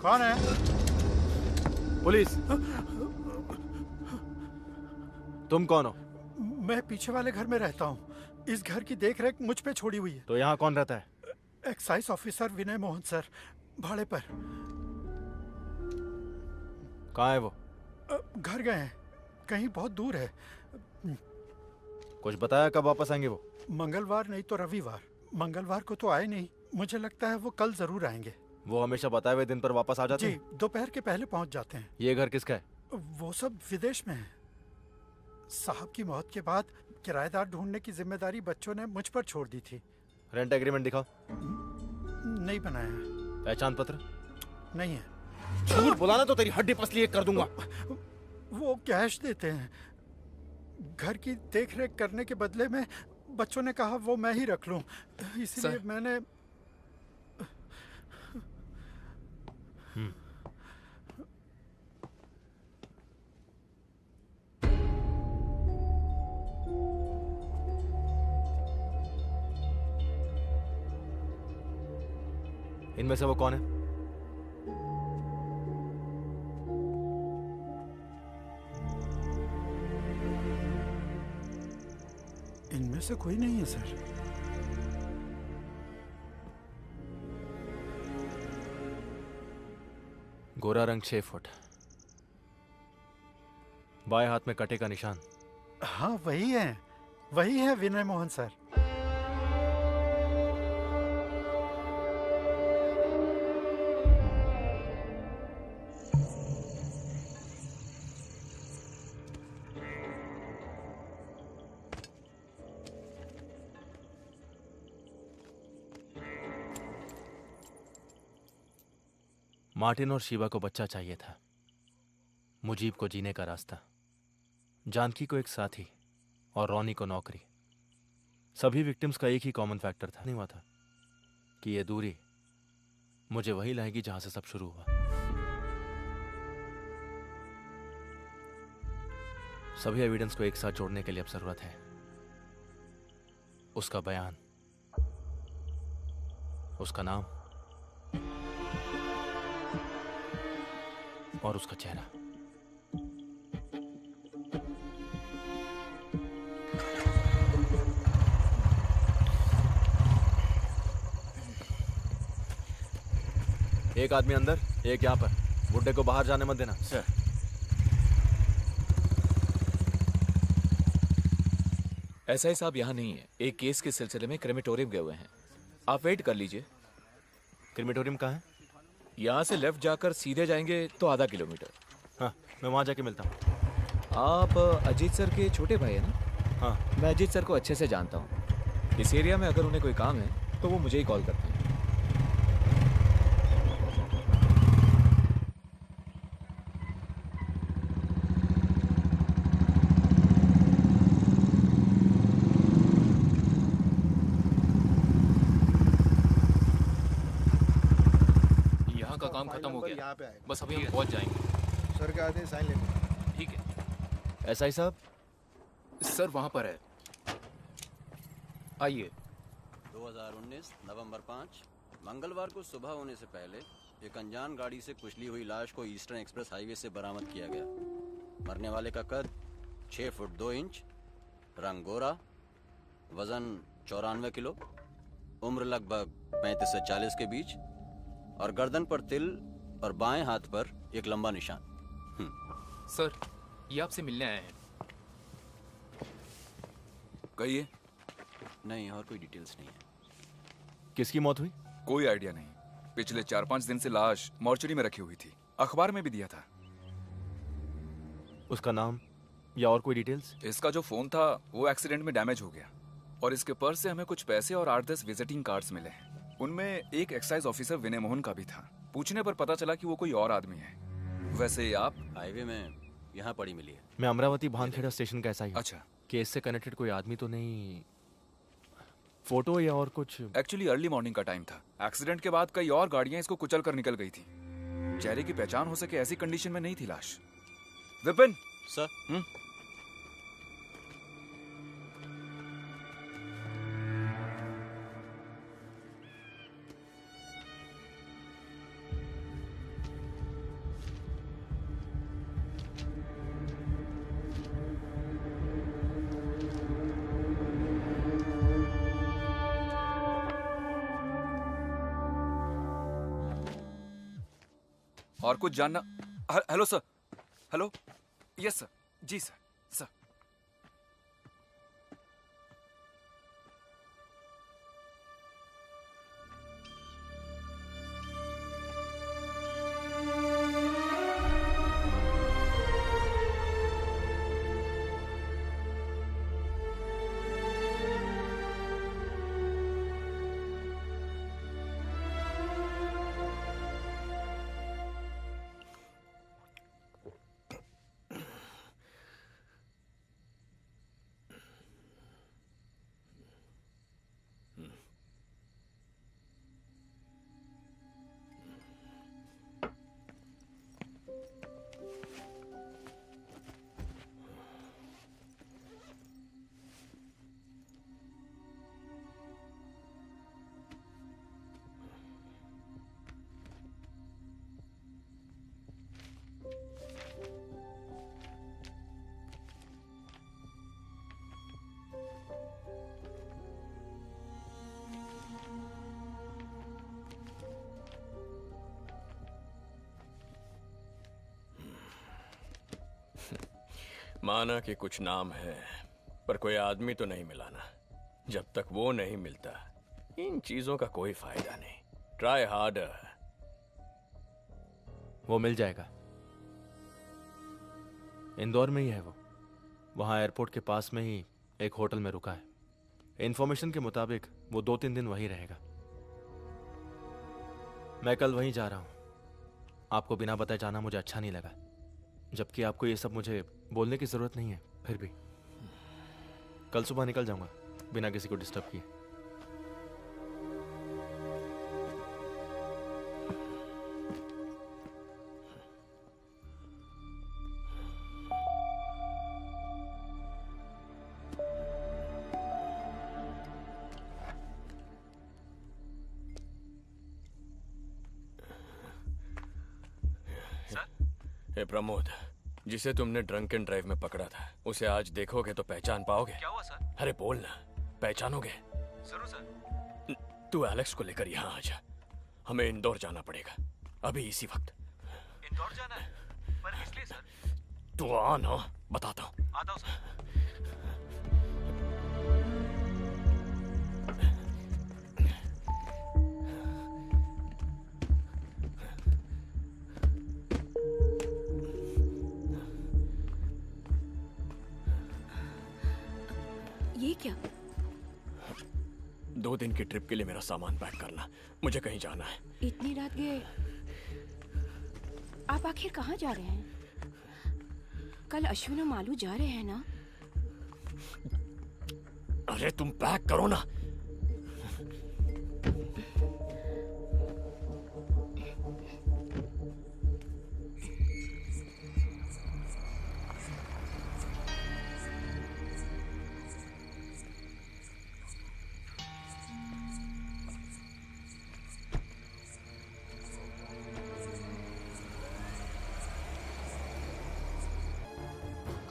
कौन है? पुलिस। तुम कौन हो? मैं पीछे वाले घर में रहता हूँ। इस घर की देखरेख मुझ पे छोड़ी हुई है। तो यहाँ कौन रहता है? एक्साइज ऑफिसर विनय मोहन सर, भाड़े पर। कहाँ है वो? घर गए हैं, कहीं बहुत दूर है। कुछ बताया कब वापस आएंगे वो? मंगलवार नहीं तो रविवार। मंगलवार को तो आए नहीं, मुझे लगता है वो कल जरूर आएंगे। वो हमेशा बताए हुए दिन पर वापस आ जाते जी, हैं? दोपहर के पहले पहुंच जाते हैं। ये घर किसका है? वो सब विदेश में है। साहब की मौत के बाद किराएदार ढूंढने की जिम्मेदारी बच्चों ने मुझ पर छोड़ दी थी। रेंट एग्रीमेंट दिखाओ। नहीं बनाया है। पहचान पत्र? नहीं है। झूठ बुलाना तो तेरी हड्डी पसली एक कर दूंगा। वो कैश देते हैं। घर की देखरेख करने के बदले में बच्चों ने कहा वो मैं ही रख लूं, इसलिए मैंने। इनमें से वो कौन है? इनमें से कोई नहीं है सर। गोरा रंग 6 फुट, बाएं हाथ में कटे का निशान। हाँ वही है विनय मोहन सर। मार्टिन और शिवा को बच्चा चाहिए था, मुजीब को जीने का रास्ता, जानकी को एक साथी और रॉनी को नौकरी। सभी विक्टिम्स का एक ही कॉमन फैक्टर था, नहीं हुआ था कि ये दूरी मुझे वही लाएगी जहां से सब शुरू हुआ। सभी एविडेंस को एक साथ जोड़ने के लिए अब जरूरत है उसका बयान, उसका नाम और उसका चेहरा। एक आदमी अंदर, एक यहां पर। बुड्ढे को बाहर जाने मत देना। सर। एसआई साहब यहाँ नहीं है, एक केस के सिलसिले में क्रेमेटोरियम गए हुए हैं। आप वेट कर लीजिए। क्रेमेटोरियम कहाँ है? यहाँ से लेफ्ट जाकर सीधे जाएंगे तो आधा किलोमीटर। हाँ, मैं वहाँ जाके मिलता हूँ। आप अजीत सर के छोटे भाई है ना? हाँ। मैं अजीत सर को अच्छे से जानता हूँ। इस एरिया में अगर उन्हें कोई काम है तो वो मुझे ही कॉल करते हैं। काम खत्म हो गया, बस अभी हम पहुंच जाएंगे। सर के आते साइन लेंगे। ठीक है। एसआई साहब? सर वहां पर है, आइए। 2019 नवंबर 5 मंगलवार को सुबह होने से पहले एक अनजान गाड़ी से कुचली हुई लाश को ईस्टर्न एक्सप्रेस हाईवे से बरामद किया गया। मरने वाले का कद 6 फुट 2 इंच, रंग गोरा, वजन 94 किलो, उम्र लगभग 35 से 40 के बीच और गर्दन पर तिल और बाएं हाथ पर एक लंबा निशान। सर, ये आपसे मिलने आए हैं। कहिए। नहीं, और कोई डिटेल्स नहीं है। किसकी मौत हुई? कोई आइडिया नहीं। पिछले 4-5 दिन से लाश मॉर्चरी में रखी हुई थी, अखबार में भी दिया था। उसका नाम या और कोई डिटेल्स? इसका जो फोन था वो एक्सीडेंट में डैमेज हो गया और इसके पर्स से हमें कुछ पैसे और 8-10 विजिटिंग कार्ड्स मिले हैं। उनमें एक एक्साइज ऑफिसर विनय मोहन का भी था। पूछने पर पता चला कि वो कोई और आदमी है। वैसे आप? हाईवे में यहाँ पड़ी मिली है। मैं अमरावती भानखेड़ा स्टेशन का एसआई हूं। अच्छा। केस से कनेक्टेड कोई आदमी तो नहीं? फोटो या और कुछ? एक्चुअली अर्ली मॉर्निंग का टाइम था। एक्सीडेंट के बाद कई और गाड़ियां इसको कुचल कर निकल गई थी। चेहरे की पहचान हो सके ऐसी कंडीशन में नहीं थी लाश। विपिन सर। और कुछ जानना? Hello sir. Hello. Yes sir. जी सर। सर। माना कि कुछ नाम है, पर कोई आदमी तो नहीं मिला ना। जब तक वो नहीं मिलता इन चीजों का कोई फायदा नहीं। Try harder. वो मिल जाएगा। इंदौर में ही है वो। वहां एयरपोर्ट के पास में ही एक होटल में रुका है। इंफॉर्मेशन के मुताबिक वो 2-3 दिन वहीं रहेगा। मैं कल वहीं जा रहा हूं। आपको बिना बताए जाना मुझे अच्छा नहीं लगा, जबकि आपको ये सब मुझे बोलने की जरूरत नहीं है। फिर भी कल सुबह निकल जाऊंगा बिना किसी को डिस्टर्ब किए। हे प्रमोद, जिसे तुमने ड्रंक एंड ड्राइव में पकड़ा था, उसे आज देखोगे तो पहचान पाओगे? क्या हुआ सर? अरे बोल ना, पहचानोगे? जरूर सर। तू एलेक्स को लेकर यहाँ आ जा। हमें इंदौर जाना पड़ेगा अभी इसी वक्त। इंदौर जाना है? पर इसलिए सर? तू आ ना, बताता हूँ। आता हूँ सर। ये क्या? 2 दिन की ट्रिप के लिए मेरा सामान पैक करना, मुझे कहीं जाना है। इतनी रात गए? आप आखिर कहाँ जा रहे हैं? कल अश्विन और मालू जा रहे हैं ना? अरे तुम पैक करो ना।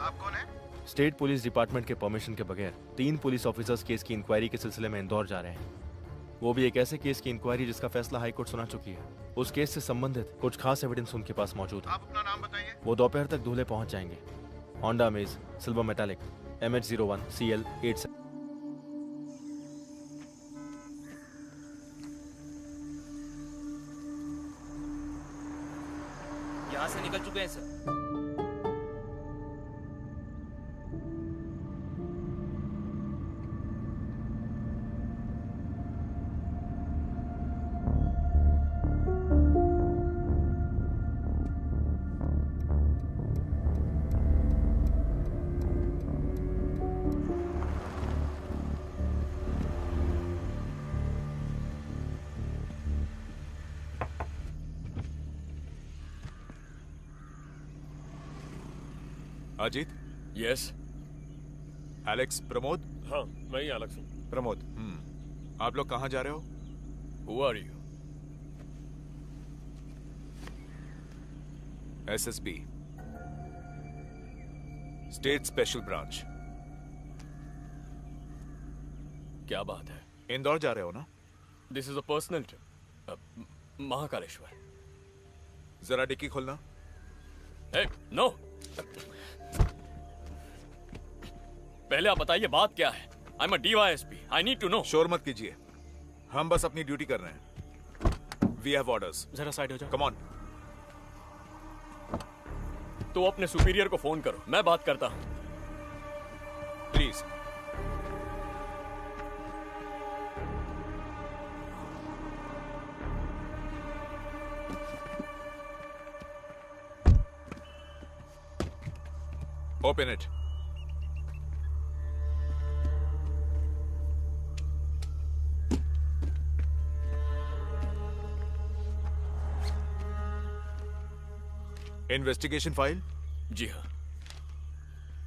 आप कौन है? स्टेट पुलिस डिपार्टमेंट के परमिशन के बगैर 3 पुलिस ऑफिसर्स केस की इंक्वायरी के सिलसिले में इंदौर जा रहे हैं। वो भी एक ऐसे केस की इंक्वायरी जिसका फैसला हाई कोर्ट सुना चुकी है। उस केस से संबंधित कुछ खास एविडेंस उनके पास मौजूद है। आप अपना नाम बताइए। वो दोपहर तक धुले पहुंच जाएंगे। Honda amaze silver metallic MH01 CL 87। यहाँ से निकल चुके हैं sir. Ajit. Yes. Alex Pramod. हाँ, मैं ही एलेक्स हूँ। प्रमोद। आप लोग कहाँ जा रहे हो? Who are you? SSB state special branch. क्या बात है? इंदौर जा रहे हो ना? This is a personal trip. Mahakaleshwar. जरा डिक्की खोलना। नो, पहले आप बताइए बात क्या है। I am a DYSP, I need to know. शोर मत कीजिए, हम बस अपनी ड्यूटी कर रहे हैं। We have orders. जरा साइड हो जाओ। Come on. तो अपने सुपीरियर को फोन करो, मैं बात करता हूं। Please. Open it. Investigation file? जी हाँ।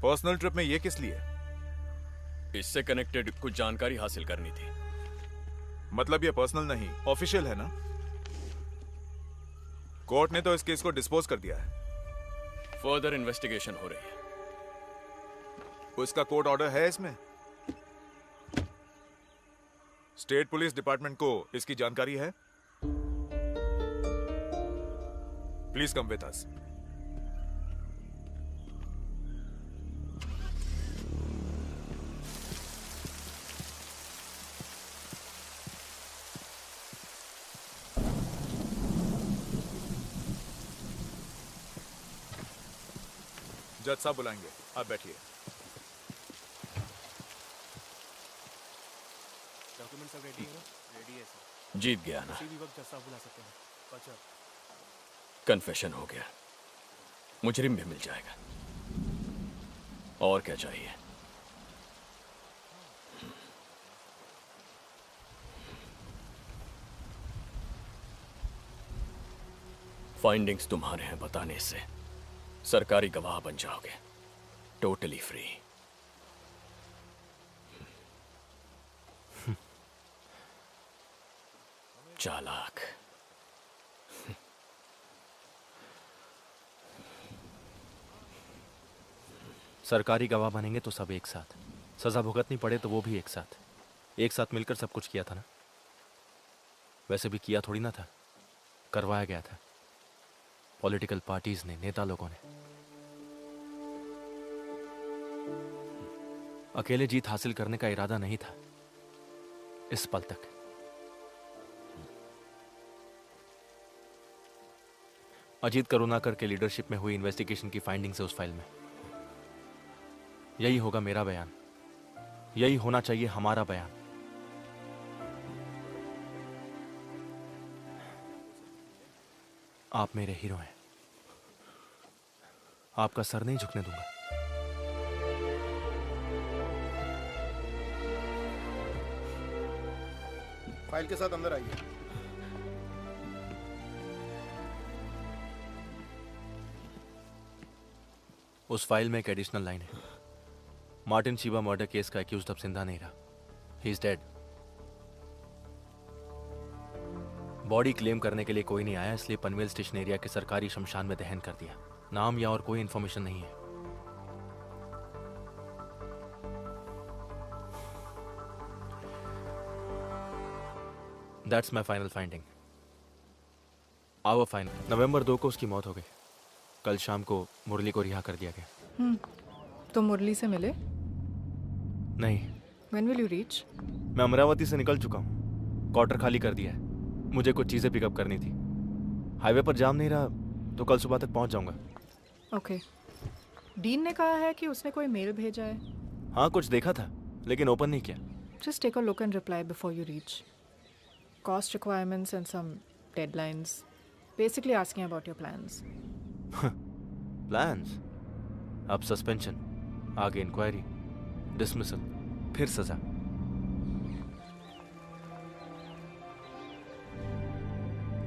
पर्सनल ट्रिप में ये किस लिए? इससे कनेक्टेड कुछ जानकारी हासिल करनी थी। मतलब ये पर्सनल नहीं, ऑफिशियल है ना? कोर्ट ने तो इस केस को डिस्पोज कर दिया है। फर्दर इन्वेस्टिगेशन हो रही है। उसका कोर्ट ऑर्डर है इसमें? स्टेट पुलिस डिपार्टमेंट को इसकी जानकारी है? Please come with us. जज साहब बुलाएंगे, आप बैठिए। डॉक्यूमेंट सब रेडी है? रेडी है सर। जीत गया ना? किसी भी वक्त जज साहब बुला सकते हैं। अच्छा। कन्फेशन हो गया, मुजरिम भी मिल जाएगा। और क्या चाहिए? फाइंडिंग्स तुम्हारे हैं, बताने से सरकारी गवाह बन जाओगे, टोटली फ्री। चालाक। सरकारी गवाह बनेंगे तो सब एक साथ, सजा भुगतनी पड़े तो वो भी एक साथ मिलकर सब कुछ किया था ना। वैसे भी किया थोड़ी ना था, करवाया गया था पॉलिटिकल पार्टीज ने, नेता लोगों ने। अकेले जीत हासिल करने का इरादा नहीं था इस पल तक। अजीत करुणाकर के लीडरशिप में हुई इन्वेस्टिगेशन की फाइंडिंग्स है उस फाइल में। यही होगा मेरा बयान, यही होना चाहिए हमारा बयान। आप मेरे हीरो हैं, आपका सर नहीं झुकने दूंगा। फाइल के साथ अंदर आइए। उस फाइल में एक एडिशनल लाइन है। मार्टिन शिवा मर्डर केस का एक्यूज्ड अब जिंदा नहीं रहा, he is dead. Body claim करने के लिए कोई नहीं आया, इसलिए पनवेल स्टेशन एरिया के सरकारी शमशान में दहन कर दिया। नाम या और कोई इंफॉर्मेशन नहीं है। That's my final finding. Our final. नवंबर 2 को उसकी मौत हो गई। कल शाम को मुरली को रिहा कर दिया गया। तो मुरली से मिले? नहीं। When will you reach? मैं अमरावती से निकल चुका हूँ, क्वार्टर खाली कर दिया है। मुझे कुछ चीजें पिकअप करनी थी। हाईवे पर जाम नहीं रहा तो कल सुबह तक पहुंच जाऊंगा। ओके। डीन ने कहा है कि उसने कोई मेल भेजा है। हाँ, कुछ देखा था लेकिन ओपन नहीं किया। Just take a look and reply before you reach. Cost requirements and some deadlines. Basically asking about your plans. Plans? अब सस्पेंशन, आगे इंक्वायरी, डिसमिसल, फिर सजा।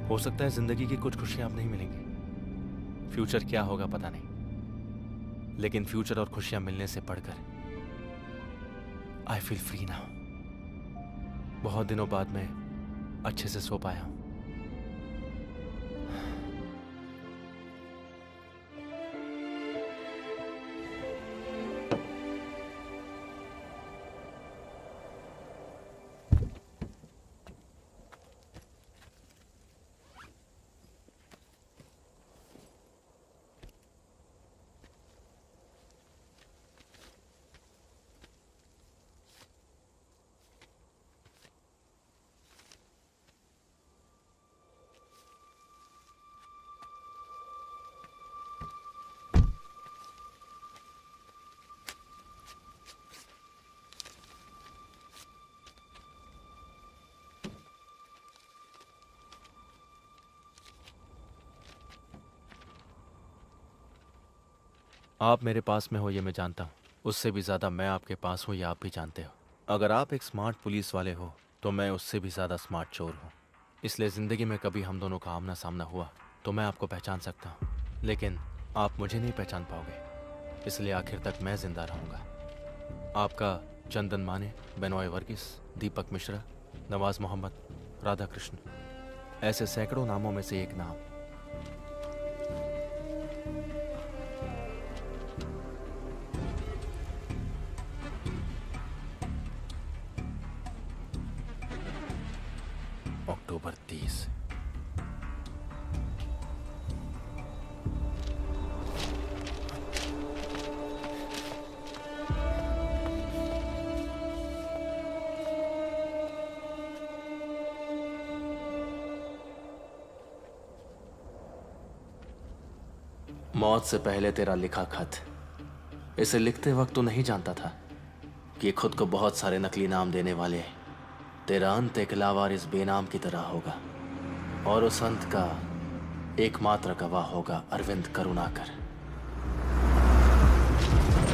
हो सकता है जिंदगी की कुछ खुशियां अब नहीं मिलेंगी। फ्यूचर क्या होगा पता नहीं, लेकिन फ्यूचर और खुशियां मिलने से बढ़कर आई फील फ्री नाउ। बहुत दिनों बाद मैं अच्छे से सो पाया हूं। आप मेरे पास में हो ये मैं जानता हूँ, उससे भी ज़्यादा मैं आपके पास हूँ ये आप भी जानते हो। अगर आप एक स्मार्ट पुलिस वाले हो तो मैं उससे भी ज़्यादा स्मार्ट चोर हूँ। इसलिए ज़िंदगी में कभी हम दोनों का आमना सामना हुआ तो मैं आपको पहचान सकता हूँ, लेकिन आप मुझे नहीं पहचान पाओगे। इसलिए आखिर तक मैं जिंदा रहूँगा। आपका चंदन माने, बेनॉय वर्गीस, दीपक मिश्रा, नवाज मोहम्मद, राधा कृष्ण, ऐसे सैकड़ों नामों में से एक नाम। अक्टूबर 30। मौत से पहले तेरा लिखा खत। इसे लिखते वक्त तो नहीं जानता था कि खुद को बहुत सारे नकली नाम देने वाले तेरा अंत एक लावारिस बेनाम की तरह होगा, और उस अंत का एकमात्र गवाह होगा अरविंद करुणाकर।